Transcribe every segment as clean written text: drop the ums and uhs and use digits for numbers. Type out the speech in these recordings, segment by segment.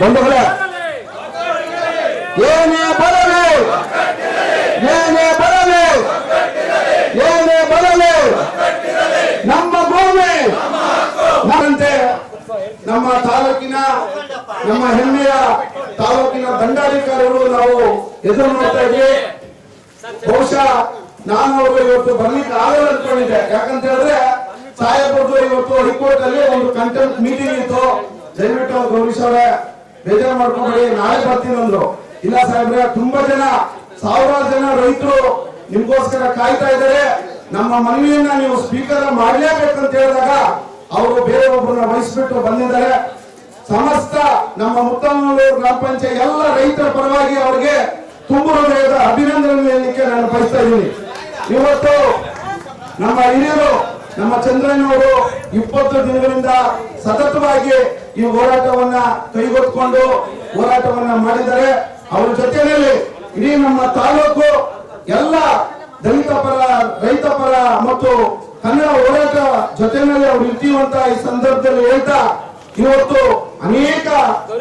ಬಂಧುಗಳೇ, ಏನೇ ಬರಲಿ, ಏನೇ ಬರಲಿ, ಏನೇ ಬರಲಿ, ನಮ್ಮ ಭೂಮಿ ನಮ್ಮಂತೆ ನಮ್ಮ ತಾಲೂಕಿನ, ನಮ್ಮ ಹೆಮ್ಮೆಯ ತಾಲೂಕಿನ ದಂಡಾಧಿಕಾರಿಗಳು ನಾವು ಎದುರು ನೋಡ್ತಾ ಇದ್ವಿ. ಬಹುಶಃ ನಾನು ಅವರು ಇವತ್ತು ಬರ್ಲಿಕ್ಕೆ ಆಗಲ್ಲ ಅನ್ಕೊಂಡಿದ್ದೆ. ಯಾಕಂತ ಹೇಳಿದ್ರೆ ಸಾಹೇಬ್ರದ್ದು ಇವತ್ತು ಹೈಕೋರ್ಟ್ ಅಲ್ಲಿ ಒಂದು ಕಂಟೆಂಟ್ ಮೀಟಿಂಗ್ ಇತ್ತು. ದಯವಿಟ್ಟು ಗೌರೀಶ್ ಅವರೇ ಬೇಜಾರು ಮಾಡ್ಕೊಂಡ್ರಿ, ನಾಳೆ ಬರ್ತೀನಿ ಅಂದ್ರು. ಇಲ್ಲ ಸಾಹೇಬ್ರೆ, ತುಂಬಾ ಜನ, ಸಾವಿರಾರು ಜನ ರೈತರು ನಿಮ್ಗೋಸ್ಕರ ಕಾಯ್ತಾ ಇದ್ದಾರೆ. ನಮ್ಮ ಮನವಿಯನ್ನ ನೀವು ಸ್ಪೀಕರ್ ಮಾಡ್ಲೇಬೇಕಂತ ಹೇಳಿದಾಗ ಅವರು ಬೇರೆ ಒಬ್ಬರನ್ನ ವಹಿಸ್ಬಿಟ್ಟು ಬಂದಿದ್ದಾರೆ. ಸಮಸ್ತ ನಮ್ಮ ಮುತ್ತನೂರು ಗ್ರಾಮ ಪಂಚಾಯತ್ ಎಲ್ಲ ರೈತರ ಪರವಾಗಿ ಅವರಿಗೆ ತುಂಬ ಹೃದಯದ ಅಭಿನಂದನೆ ಹೇಳಲಿಕ್ಕೆ ನಾನು ಬಯಸ್ತಾ ಇದ್ದೀನಿ. ಇವತ್ತು ನಮ್ಮ ಹಿರಿಯರು, ನಮ್ಮ ಚಂದ್ರಣ್ಣವರು 20 ದಿನಗಳಿಂದ ಸತತವಾಗಿ ಈ ಹೋರಾಟವನ್ನ ಕೈಗೊತ್ಕೊಂಡು ಹೋರಾಟವನ್ನ ಮಾಡಿದ್ದಾರೆ. ಅವರ ಜೊತೆಯಲ್ಲಿ ಇಡೀ ನಮ್ಮ ತಾಲೂಕು ಎಲ್ಲ ದಲಿತ ಪರ, ರೈತ ಪರ ಮತ್ತು ಕನ್ನಡ ಹೋರಾಟ ಜೊತೆಯಲ್ಲಿ ಅವರು ಇರ್ತೀವಂತ ಈ ಸಂದರ್ಭದಲ್ಲಿ ಹೇಳ್ತಾ, ಇವತ್ತು ಅನೇಕ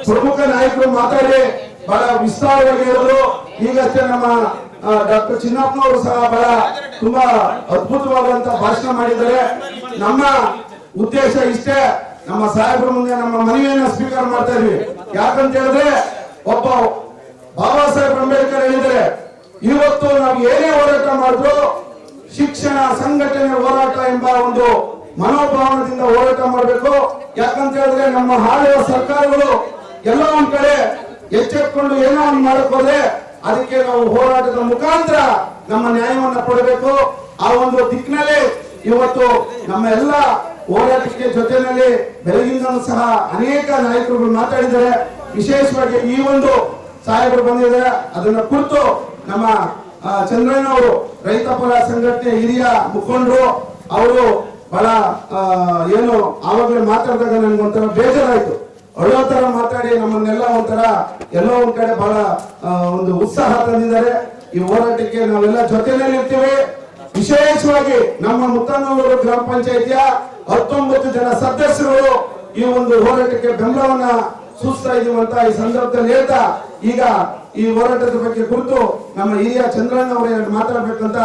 ಪ್ರಮುಖ ನಾಯಕರು ಮಾತಾಡಿ ಬಹಳ ವಿಸ್ತಾರವಾಗಿ ಹೇಳಿದ್ರು. ಈಗಷ್ಟೇ ನಮ್ಮ ಡಾಕ್ಟರ್ ಚಿನ್ನಪ್ಪನವರು ಸಹ ಬಹಳ ತುಂಬಾ ಅದ್ಭುತವಾದಂತ ಭಾಷಣ ಮಾಡಿದ್ದಾರೆ. ನಮ್ಮ ಉದ್ದೇಶ ಇಷ್ಟೇ, ನಮ್ಮ ಸಾಹೇಬ್ರ ಮುಂದೆ ನಮ್ಮ ಮನವಿಯನ್ನ ಸ್ವೀಕಾರ ಮಾಡ್ತಾ ಇದ್ವಿ. ಯಾಕಂತ ಹೇಳಿದ್ರೆ ಒಬ್ಬ ಬಾಬಾ ಸಾಹೇಬ್ ಅಂಬೇಡ್ಕರ್ ಹೇಳಿದ್ದಾರೆ, ಇವತ್ತು ನಾವು ಏನೇ ಹೋರಾಟ ಮಾಡಿದ್ರು ಶಿಕ್ಷಣ, ಸಂಘಟನೆ, ಹೋರಾಟ ಎಂಬ ಒಂದು ಮನೋಭಾವನದಿಂದ ಹೋರಾಟ ಮಾಡಬೇಕು. ಯಾಕಂತ ಹೇಳಿದ್ರೆ ನಮ್ಮ ಆಳುವ ಸರ್ಕಾರಗಳು ಎಲ್ಲ ಒಂದ್ ಕಡೆ ಎಚ್ಚೆತ್ಕೊಂಡು ಏನೋ ಒಂದು ಮಾಡಕ್ ಹೋದ್ರೆ ಅದಕ್ಕೆ ನಾವು ಹೋರಾಟದ ಮುಖಾಂತರ ನಮ್ಮ ನ್ಯಾಯವನ್ನ ಕೊಡಬೇಕು. ಆ ಒಂದು ದಿಕ್ಕಿನಲ್ಲಿ ಇವತ್ತು ನಮ್ಮ ಎಲ್ಲ ಹೋರಾಟಕ್ಕೆ ಜೊತೆಯಲ್ಲಿ ಬೆಳಗಿಂದಲೂ ಸಹ ಅನೇಕ ನಾಯಕರುಗಳು ಮಾತಾಡಿದ್ದಾರೆ. ವಿಶೇಷವಾಗಿ ಈ ಒಂದು ಸಾಹೇಬರು ಬಂದಿದ್ದಾರೆ, ಅದನ್ನ ಕುರಿತು ನಮ್ಮ ಚಂದ್ರಣ್ಣವರು ರೈತ ಪರ ಸಂಘಟನೆ ಹಿರಿಯ ಮುಖಂಡರು ಅವರು ಬಹಳ ಏನು ಆವಾಗಲೇ ಮಾತಾಡಿದಾಗ ನನ್ಗೊಂಥರ ಬೇಜಾರಾಯ್ತು. ಅಳೋ ತರ ಮಾತಾಡಿ ನಮ್ಮನ್ನೆಲ್ಲ ಒಂಥರ ಎಲ್ಲೋ ಒಂದ್ ಕಡೆ ಬಹಳ ಒಂದು ಉತ್ಸಾಹ ತಂದಿದ್ದಾರೆ. ಈ ಹೋರಾಟಕ್ಕೆ ನಾವೆಲ್ಲ ಜೊತೆಯಲ್ಲಿ ಇರ್ತೀವಿ. ವಿಶೇಷವಾಗಿ ನಮ್ಮ ಮುತ್ತನೂರು ಗ್ರಾಮ ಪಂಚಾಯಿತಿಯ 19 ಜನ ಸದಸ್ಯರು ಈ ಒಂದು ಹೋರಾಟಕ್ಕೆ ಬೆಂಬಲವನ್ನ ಸೂಚಿಸ್ತಾ ಇದೀವಂತ ಈ ಸಂದರ್ಭದಲ್ಲಿ ಹೇಳ್ತಾ, ಈಗ ಈ ಹೋರಾಟದ ಬಗ್ಗೆ ಕುರಿತು ನಮ್ಮ ಹಿರಿಯ ಚಂದ್ರಣ್ಣ ಅವರೇ ಮಾತಾಡ್ಬೇಕಂತ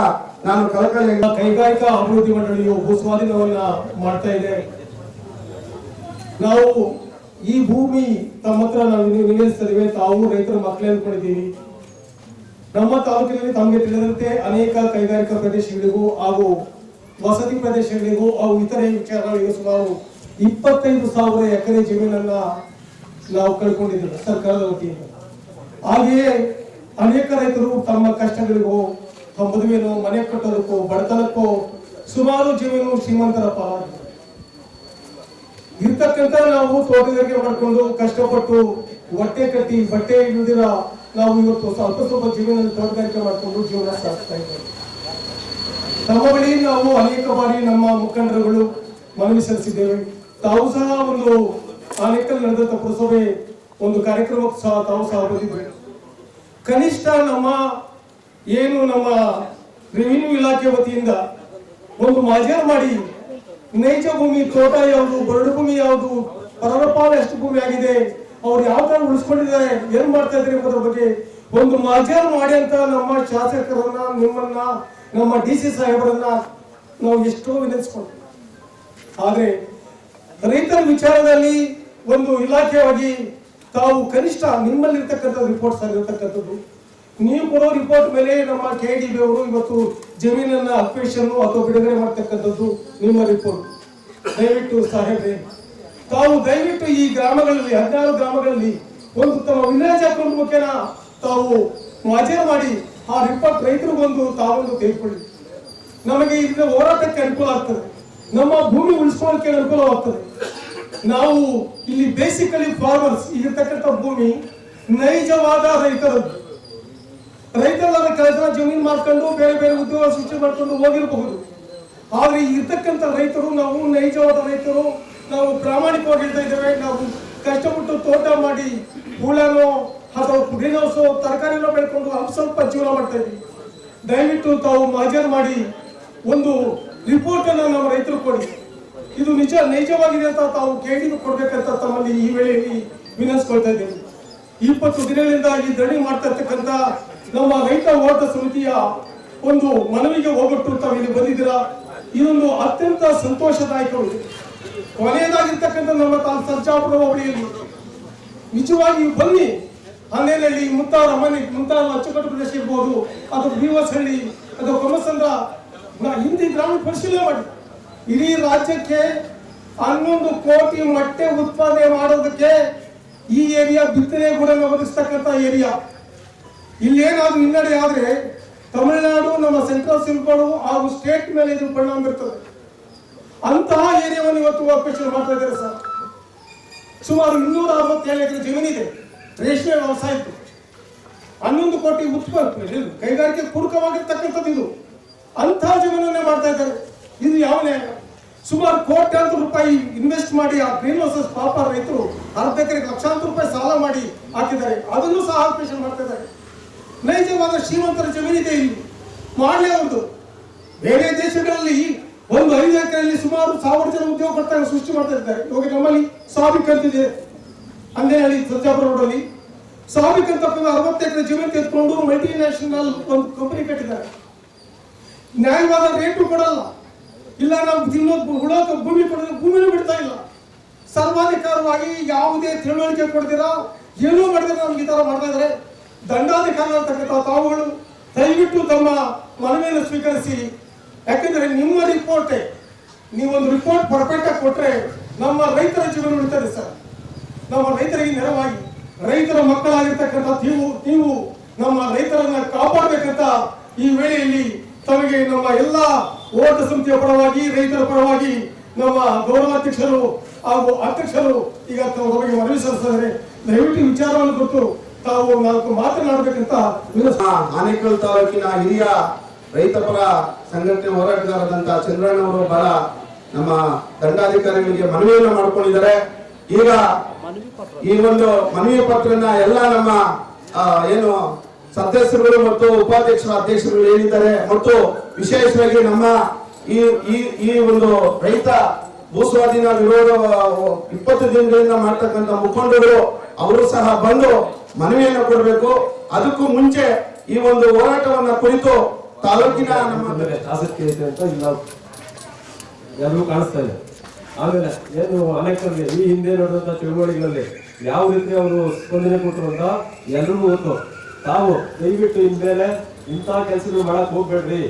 ನಾನು ಕಳಕಳಿ. ಕೈಗಾರಿಕಾ ಅಭಿವೃದ್ಧಿ ಮಂಡಳಿಯು ಭೂಸ್ವಾಧೀನವನ್ನ ಮಾಡ್ತಾ ಇದೆ. ನಾವು ಈ ಭೂಮಿ ತಮ್ಮ ಹತ್ರ ನಾವು ನಿವೇದಿಸ್ತೇವೆ, ತಾವು ರೈತರ ಮಕ್ಕಳೇ ಅನ್ಕೊಂಡಿದ್ದೀವಿ. ನಮ್ಮ ತಾಲೂಕಿನಲ್ಲಿ ತಮಗೆ ತಿಳಿದಂತೆ ಅನೇಕ ಕೈಗಾರಿಕಾ ಪ್ರದೇಶಗಳಿಗೂ ಹಾಗೂ ವಸತಿ ಪ್ರದೇಶಗಳಿಗೂ ಹಾಗೂ ಇತರೆ ವಿಚಾರಗಳಿಗೂ ಸುಮಾರು 25,000 ಎಕರೆ ಜಮೀನನ್ನ ನಾವು ಕಳ್ಕೊಂಡಿದ್ದೇವೆ ಸರ್ಕಾರದ ವತಿಯಿಂದ. ಹಾಗೆಯೇ ಅನೇಕ ರೈತರು ತಮ್ಮ ಕಷ್ಟಗಳಿಗೂ, ಮದುವೆನೋ, ಮನೆ ಕಟ್ಟೋದಕ್ಕೋ, ಬಡತನಕ್ಕೋ ಸುಮಾರು ಜಮೀನು ಶ್ರೀಮಂತರ ಪಾಲಾಗಿದೆ. ಇರ್ತಕ್ಕಂಥ ನಾವು ತೋಟಗಾರಿಕೆ ಮಾಡಿಕೊಂಡು ಕಷ್ಟಪಟ್ಟು ಹೊಟ್ಟೆ ಕಟ್ಟಿ ಬಟ್ಟೆ ಇಳಿದಿರ ನಾವು ಇವತ್ತು ಸ್ವಲ್ಪ ಜೀವನದಲ್ಲಿ ತೋಟಗಾರಿಕೆ ಮಾಡಿಕೊಂಡು ಜೀವನ ಸಾಗಿಸ್ತಾ ಇದ್ದೇವೆ. ನಮ್ಮ ಬಳಿ ನಾವು ಅನೇಕ ಬಾರಿ ನಮ್ಮ ಮುಖಂಡರುಗಳು ಮನವಿ ಸಲ್ಲಿಸಿದ್ದೇವೆ. ತಾವು ಸಹ ಒಂದು ಆನೇಕಲ್ ನಡೆದಂತ ಪುರಸಭೆ ಒಂದು ಕಾರ್ಯಕ್ರಮಕ್ಕೆ ಸಹ ತಾವು ಸಹ ಬಂದಿದ್ದೇವೆ. ಕನಿಷ್ಠ ನಮ್ಮ ಏನು ನಮ್ಮ ರೆವಿನ್ಯೂ ಇಲಾಖೆ ವತಿಯಿಂದ ಒಂದು ಮಾಜರ್ ಮಾಡಿ ನೈಜ ಭೂಮಿ, ತೋಟ ಯಾವುದು, ಬರಡು ಭೂಮಿ ಯಾವುದು, ಪರರಪಾಲ ಎಷ್ಟು ಭೂಮಿ ಆಗಿದೆ, ಅವ್ರು ಯಾವ ತರ ಉಳಿಸ್ಕೊಂಡಿದ್ದಾರೆ, ಏನ್ ಮಾಡ್ತಾ ಇದ್ದಾರೆ ಎಂಬುದರ ಬಗ್ಗೆ ಒಂದು ಮಾಜರ್ ಮಾಡಿ ಅಂತ ನಮ್ಮ ಶಾಸಕರನ್ನ, ನಿಮ್ಮನ್ನ, ನಮ್ಮ DC ಸಾಹೇಬರನ್ನ ನಾವು ಎಷ್ಟೋ ವಿನಂತಿಸ್ಕೊಂಡು, ಆದ್ರೆ ರೈತರ ವಿಚಾರದಲ್ಲಿ ಒಂದು ಇಲಾಖೆಯಾಗಿ ತಾವು ಕನಿಷ್ಠ ನಿಮ್ಮಲ್ಲಿರ್ತಕ್ಕಂಥ ರಿಪೋರ್ಟ್ಸ್ ಆಗಿರ್ತಕ್ಕಂಥದ್ದು, ನೀವು ಕೊಡೋ ರಿಪೋರ್ಟ್ ಮೇಲೆ ನಮ್ಮ KDB ಅವರು ಇವತ್ತು ಜಮೀನನ್ನ ಅಕ್ವೇಷನ್ ಅಥವಾ ಬಿಡುಗಡೆ ಮಾಡ್ತಕ್ಕಂಥದ್ದು ನಿಮ್ಮ ರಿಪೋರ್ಟ್. ದಯವಿಟ್ಟು ಸಾಹೇಬ್ರೆ, ತಾವು ದಯವಿಟ್ಟು ಈ ಗ್ರಾಮಗಳಲ್ಲಿ 16 ಗ್ರಾಮಗಳಲ್ಲಿ ಒಂದು ತಮ್ಮ ವಿಲೇಜ್ ಅಕೌಂಟ್ ಮುಖೇನ ತಾವು ಮಾಜರ್ ಮಾಡಿ ಆ ರಿಪೋರ್ಟ್ ರೈತರಿಗೊಂದು ತಾವೊಂದು ತೆಗೆದುಕೊಳ್ಳಿ. ನಮಗೆ ಇದರ ಹೋರಾಟಕ್ಕೆ ಅನುಕೂಲ ಆಗ್ತದೆ, ನಮ್ಮ ಭೂಮಿ ಉಳಿಸ್ಕೊಳ್ಳೋಕೆ ಅನುಕೂಲವಾಗ್ತದೆ. ನಾವು ಇಲ್ಲಿ ಬೇಸಿಕಲಿ ಫಾರ್ಮರ್ಸ್, ಇಲ್ಲಿರ್ತಕ್ಕಂಥ ಭೂಮಿ ನೈಜವಾದ ರೈತರದ್ದು. ರೈತರೆಲ್ಲ ಕೆಲಸ ಜಮೀನು ಮಾಡ್ಕೊಂಡು ಬೇರೆ ಬೇರೆ ಉದ್ಯೋಗ ಸೃಷ್ಟಿ ಮಾಡ್ಕೊಂಡು ಹೋಗಿರಬಹುದು. ಆದ್ರೆ ಇರ್ತಕ್ಕಂಥ ರೈತರು ನಾವು ನೈಜವಾದ ರೈತರು, ನಾವು ಪ್ರಾಮಾಣಿಕವಾಗಿ ಹೇಳ್ತಾ ಇದ್ದೇವೆ. ನಾವು ಕಷ್ಟಪಟ್ಟು ತೋಟ ಮಾಡಿ ಹೂಳನೋ ಅಥವಾ ಗ್ರೀನ್ಹೌಸೋ ತರಕಾರಿನೋ ಬೆಳ್ಕೊಂಡು ಸ್ವಲ್ಪ ಜೀವನ ಮಾಡ್ತಾ ಇದ್ದೀವಿ. ದಯವಿಟ್ಟು ತಾವು ಮಾಜರ್ ಮಾಡಿ ಒಂದು ರಿಪೋರ್ಟ್ ಅನ್ನು ನಮ್ಮ ರೈತರು ಕೊಡಿ. ಇದು ನೈಜವಾಗಿದೆ ಅಂತ ತಾವು KDB ಕೊಡ್ಬೇಕಂತ ತಮ್ಮಲ್ಲಿ ಈ ವೇಳೆಯಲ್ಲಿ ವಿನಂತಿಸ್ಕೊಳ್ತಾ ಇದ್ದೇನೆ. 20 ದಿನಗಳಿಂದ ಈ ಧರಣಿ ಮಾಡ್ತಾ ಇರ್ತಕ್ಕಂಥ ನಮ್ಮ ರೈತ ಹೋರಾಟ ಸಮಿತಿಯ ಒಂದು ಮನವಿಗೆ ಹೋಗ್ಬಿಟ್ಟು ತಾವು ಇಲ್ಲಿ ಬಂದಿದ್ದೀರಾ. ಇದೊಂದು ಅತ್ಯಂತ ಸಂತೋಷದಾಯಕವಾಗಿದೆ. ಕೊನೆಯದಾಗಿರ್ತಕ್ಕಂಥ ನಮ್ಮ ಸರ್ಜಾಪುರ ಹೋಬಳಿಯಲ್ಲಿ ನಿಜವಾಗಿ ಬನ್ನಿ, ಹನ್ನೆರಳ್ಳಿ ಮುಂತಾದ ಮುಂತಾದ ಅಚ್ಚುಕಟ್ಟು ಪ್ರದೇಶ ಇರ್ಬೋದು, ಅದು ಬೀವಸಹಳ್ಳಿ, ಅದು ಕೊಮಸಂದ್ರ, ಹಿಂದಿ ಗ್ರಾಮೀಣ ಪರಿಶೀಲನೆ ಮಾಡಿ. ಇಡೀ ರಾಜ್ಯಕ್ಕೆ 11 ಕೋಟಿ ಮೊಟ್ಟೆ ಉತ್ಪಾದನೆ ಮಾಡೋದಕ್ಕೆ ಈ ಏರಿಯಾ ಬಿತ್ತನೆ ಗೂಡನ್ನು ಒದಗಿಸ್ತಕ್ಕಂಥ ಏರಿಯಾ. ಇಲ್ಲೇನಾದ್ರೂ ಹಿನ್ನಡೆ ಆದ್ರೆ ತಮಿಳುನಾಡು, ನಮ್ಮ ಸೆಂಟ್ರಲ್ ಸಿಲ್ಕೋಡು ಹಾಗೂ ಸ್ಟೇಟ್ ಮೇಲೆ ಇದು ಪರಿಣಾಮ ಬೀರ್ತದೆ. ಅಂತಹ ಏರಿಯಾವನ್ನು ಇವತ್ತು ಆಪರೇಷನ್ ಮಾಡ್ತಾ ಇದ್ದಾರೆ ಸರ್. ಸುಮಾರು 267 ಎಕರೆ ಜಮೀನಿದೆ, ರೇಷ್ಮೆ ವ್ಯವಸಾಯಕ್ಕೆ 11 ಕೋಟಿ ಉತ್ಪನ್ನ ಕೈಗಾರಿಕೆ ಪೂರಕವಾಗಿರ್ತಕ್ಕಂಥದ್ದು ಇದು. ಅಂತಹ ಜಮೀನನ್ನೇ ಮಾಡ್ತಾ ಇದ್ದಾರೆ. ಇದು ಯಾವ ನ್ಯಾಯ? ಸುಮಾರು ಕೋಟ್ಯಾಂತರ ರೂಪಾಯಿ ಇನ್ವೆಸ್ಟ್ ಮಾಡಿ ಆ ಗ್ರೀನ್ ಹೌಸಸ್ ಪಾಪ ರೈತರು ಅರ್ಧ ಎಕರೆಗೆ ಲಕ್ಷಾಂತರ ರೂಪಾಯಿ ಸಾಲ ಮಾಡಿ ಹಾಕಿದ್ದಾರೆ. ಅದನ್ನು ಸಹ ಆಪರೇಷನ್ ಮಾಡ್ತಾ ಇದ್ದಾರೆ. ನೈಜವಾದ ಶ್ರೀಮಂತರ ಜಮೀನಿದೆ, ಇಲ್ಲಿ ಮಾಡಲೇ ಒಂದು. ಬೇರೆ ದೇಶಗಳಲ್ಲಿ 5 ಎಕರೆಯಲ್ಲಿ ಸುಮಾರು 1000 ಜನ ಉದ್ಯೋಗ ಕೊಡ್ತಾರೆ, ಸೃಷ್ಟಿ ಮಾಡ್ತಾ ಇದ್ದಾರೆ. ಇವಾಗ ನಮ್ಮಲ್ಲಿ ಸಾಬಿಕ್ ಅಂತಿದೆ, ಅಂದೇನಹಳ್ಳಿ ಸರ್ಜಾಪುರ ರೋಡಲ್ಲಿ ಸಾಬಿಕ್ ಅಂತ 60 ಎಕರೆ ಜಮೀನು ತೆಗೆದುಕೊಂಡು ಮಲ್ಟಿ ನ್ಯಾಷನಲ್ ಒಂದು ಕಂಪನಿ ಕಟ್ಟಿದ್ದಾರೆ. ನ್ಯಾಯವಾದ ರೇಟು ಕೊಡಲ್ಲ, ಇಲ್ಲ ನಾವು ತಿನ್ನೋದು ಉಳೋಕೆ ಭೂಮಿ ಕೊಡೋದು, ಭೂಮಿನೂ ಬಿಡ್ತಾ ಇಲ್ಲ. ಸರ್ವಾಧಿಕಾರವಾಗಿ ಯಾವುದೇ ತಿಳುವಳಿಕೆ ಕೊಡ್ತೀರಾ, ಏನೂ ಮಾಡಿದ್ರೆ ನಮ್ಗೆ ಈ ತರ ಮಾಡ್ತಾ ಇದ್ದಾರೆ. ದಂಡಾಧಿಕಾರಿ ಅಂತಕ್ಕಂಥ ತಾವುಗಳು ದಯವಿಟ್ಟು ತಮ್ಮ ಮನವಿಯನ್ನು ಸ್ವೀಕರಿಸಿ. ಯಾಕಂದ್ರೆ ನಿಮ್ಮ ರಿಪೋರ್ಟೇ, ನೀವೊಂದು ರಿಪೋರ್ಟ್ ಪರ್ಫೆಕ್ಟ್ ಆಗಿ ಕೊಟ್ರೆ ನಮ್ಮ ರೈತರ ಜೀವನ ಉಳಿತದೆ ಸರ್. ನಮ್ಮ ರೈತರಿಗೆ ನೆರವಾಗಿ, ರೈತರ ಮಕ್ಕಳಾಗಿರ್ತಕ್ಕಂಥ ನೀವು ನಮ್ಮ ರೈತರನ್ನ ಕಾಪಾಡಬೇಕಂತ ಈ ವೇಳೆಯಲ್ಲಿ ತಮಗೆ ನಮ್ಮ ಎಲ್ಲ ಹೋರಾಟ ಸಮಿತಿಯ ಪರವಾಗಿ, ರೈತರ ಪರವಾಗಿ ನಮ್ಮ ಗೌರವಾಧ್ಯಕ್ಷರು ಹಾಗೂ ಅಧ್ಯಕ್ಷರು ಈಗ ತಮಗೆ ಮನವಿ ಸಲ್ಲಿಸಿದ್ದಾರೆ. ದಯವಿಟ್ಟು ವಿಚಾರವನ್ನು ಕೊಟ್ಟು ತಾವು 4 ಮಾತನಾಡಬೇಕಂತ. ಆನೇಕಲ್ ತಾಲೂಕಿನ ಹಿರಿಯ ರೈತ ಪರ ಸಂಘಟನೆ ಹೋರಾಟಗಾರರಾದಂತಹ ಚಂದ್ರಣ್ಣವರು ಬಹಳ ನಮ್ಮ ದಂಡಾಧಿಕಾರಿಗಳಿಗೆ ಮನವಿಯನ್ನು ಮಾಡಿಕೊಂಡಿದ್ದಾರೆ. ಈಗ ಈ ಒಂದು ಮನವಿ ಪತ್ರನ ಎಲ್ಲ ನಮ್ಮ ಏನು ಸದಸ್ಯರುಗಳು ಮತ್ತು ಉಪಾಧ್ಯಕ್ಷರು, ಅಧ್ಯಕ್ಷರುಗಳು ಹೇಳಿದ್ದಾರೆ. ಮತ್ತು ವಿಶೇಷವಾಗಿ ನಮ್ಮ ಈ ಒಂದು ರೈತ ಭೂಸ್ವಾಧೀನ ವಿರೋಧ 20 ದಿನಗಳಿಂದ ಮಾಡ್ತಕ್ಕಂಥ ಮುಖಂಡರು ಅವರು ಸಹ ಬಂದು ಮನವಿಯನ್ನು ಕೊಡಬೇಕು. ಅದಕ್ಕೂ ಮುಂಚೆ ಈ ಒಂದು ಹೋರಾಟವನ್ನ ಕುರಿತು ತಾಲೂಕಿನ ನಮ್ಮ ಆಸಕ್ತಿ ಐತೆ ಅಂತ ಇಲ್ಲ ಎಲ್ಲರೂ ಕಾಣಿಸ್ತಾ ಇದೆ. ಆಮೇಲೆ ಏನು ಅನೇಕರಿಗೆ ಈ ಹಿಂದೆ ನಡೆದಂತ ಚಳುವಳಿಗಳಲ್ಲಿ ಯಾವ ರೀತಿ ಅವರು ಸ್ಪಂದನೆ ಕೊಟ್ಟರು ಅಂತ ಎಲ್ರಿಗೂ ಗೊತ್ತು. ತಾವು ದಯವಿಟ್ಟು ಇನ್ಮೇಲೆ ಇಂತಹ ಕೆಲಸಗಳು ಮಾಡಕ್ ಹೋಗ್ಬೇಡ್ರಿ.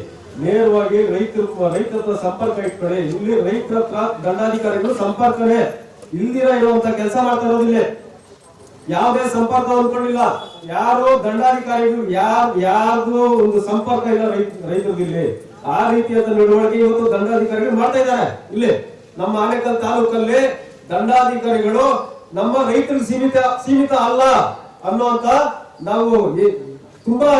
ನೇರವಾಗಿ ರೈತರ ಸಂಪರ್ಕ ಇಟ್ಕೊಳ್ಳಿ. ಇಲ್ಲಿ ರೈತರ ಹತ್ರ ದಂಡಾಧಿಕಾರಿಗಳು ಸಂಪರ್ಕನೇ ಇಲ್ದಿರ ಇರುವಂತ ಕೆಲಸ ಮಾಡ್ತಾ ಇರೋದಿಲ್ಲ. ಯಾವುದೇ ಸಂಪರ್ಕ ಅನ್ಕೊಂಡಿಲ್ಲ. ಯಾರು ದಂಡಾಧಿಕಾರಿಗಳು ಯಾರ್ದು ಒಂದು ಸಂಪರ್ಕ ಇಲ್ಲ ರೈತರಿಗೆ. ಆ ರೀತಿಯಾದ ನಡವಳಿಕೆ ಇವತ್ತು ದಂಡಾಧಿಕಾರಿಗಳು ಮಾಡ್ತಾ ಇದ್ದಾರೆ. ಇಲ್ಲಿ ನಮ್ಮ ಆನೇಕಲ್ ತಾಲೂಕಲ್ಲಿ ದಂಡಾಧಿಕಾರಿಗಳು ನಮ್ಮ ರೈತರಿಗೆ ಸೀಮಿತ ಅಲ್ಲ ಅನ್ನುವಂತ ನಾವು ತುಂಬಾ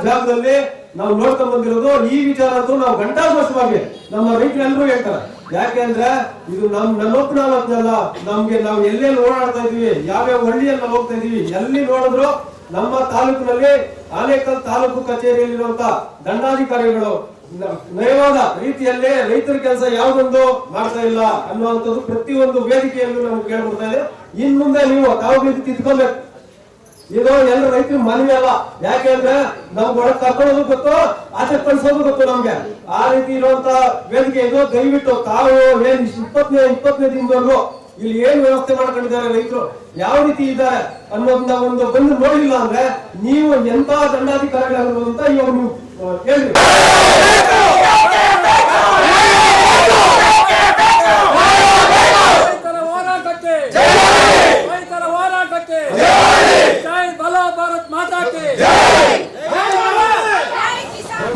ಜಾಗದಲ್ಲಿ ನಾವು ನೋಡ್ತಾ ಬಂದಿರೋದು. ಈ ವಿಚಾರ ಅಂತೂ ನಾವು ಘಂಟಾಘೋಷವಾಗಿ ನಮ್ಮ ರೈತರೆಲ್ಲರೂ ಹೇಳ್ತಾರೆ. ಯಾಕೆಂದ್ರೆ ಇದು ನನ್ನೊಬ್ಬನಲ್ಲ, ನಮ್ಗೆ ನಾವು ಎಲ್ಲೆಲ್ಲಿ ಓಡಾಡ್ತಾ ಇದೀವಿ, ಯಾವ್ಯಾವ ಹಳ್ಳಿಯಲ್ಲಿ ನಾವು ಹೋಗ್ತಾ ಇದೀವಿ, ಎಲ್ಲಿ ನೋಡಿದ್ರು ನಮ್ಮ ತಾಲೂಕಿನಲ್ಲಿ ಆನೇಕಲ್ ತಾಲೂಕು ಕಚೇರಿಯಲ್ಲಿರುವಂತ ದಂಡಾಧಿಕಾರಿಗಳು ನಯವಾದ ರೀತಿಯಲ್ಲೇ ರೈತರ ಕೆಲಸ ಯಾವುದೊಂದು ಮಾಡ್ತಾ ಇಲ್ಲ ಅನ್ನುವಂಥದ್ದು ಪ್ರತಿಯೊಂದು ವೇದಿಕೆಯಲ್ಲೂ ನಮ್ಗೆ ಕೇಳ್ಕೊಡ್ತಾ ಇದೆ. ಇನ್ ಮುಂದೆ ನೀವು ತಾವು ತಿದ್ಕೋಬೇಕು. ಇದು ಎಲ್ಲ ರೈತರ ಮನವಿ ಅಲ್ಲ. ಯಾಕೆಂದ್ರೆ ನಮ್ಗೆ ಒಳಗೆ ಕರ್ಕೊಳ್ಳೋದು ಗೊತ್ತು, ಆಚೆ ಕಳಿಸೋದು ಗೊತ್ತು ನಮ್ಗೆ. ಆ ರೀತಿ ಇರುವಂತ ವೇದಿಕೆ ಇದು. ದಯವಿಟ್ಟು ತಾವು ಏನ್ 20ನೇ ದಿನದವರೆಗೂ ಇಲ್ಲಿ ಏನ್ ವ್ಯವಸ್ಥೆ ಮಾಡ್ಕೊಂಡಿದ್ದಾರೆ ರೈತರು, ಯಾವ ರೀತಿ ಇದ್ದಾರೆ ಅನ್ನೋದನ್ನ ಒಂದು ಬಂದು ನೋಡಿಲ್ಲ ಅಂದ್ರೆ ನೀವು ಎಂತ ದಂಡಾಧಿಕಾರಿಗಳಾಗಿರ್ಬೋದು ಅಂತ ಇವಾಗ ನೀವು ಹೇಳ್ರಿ.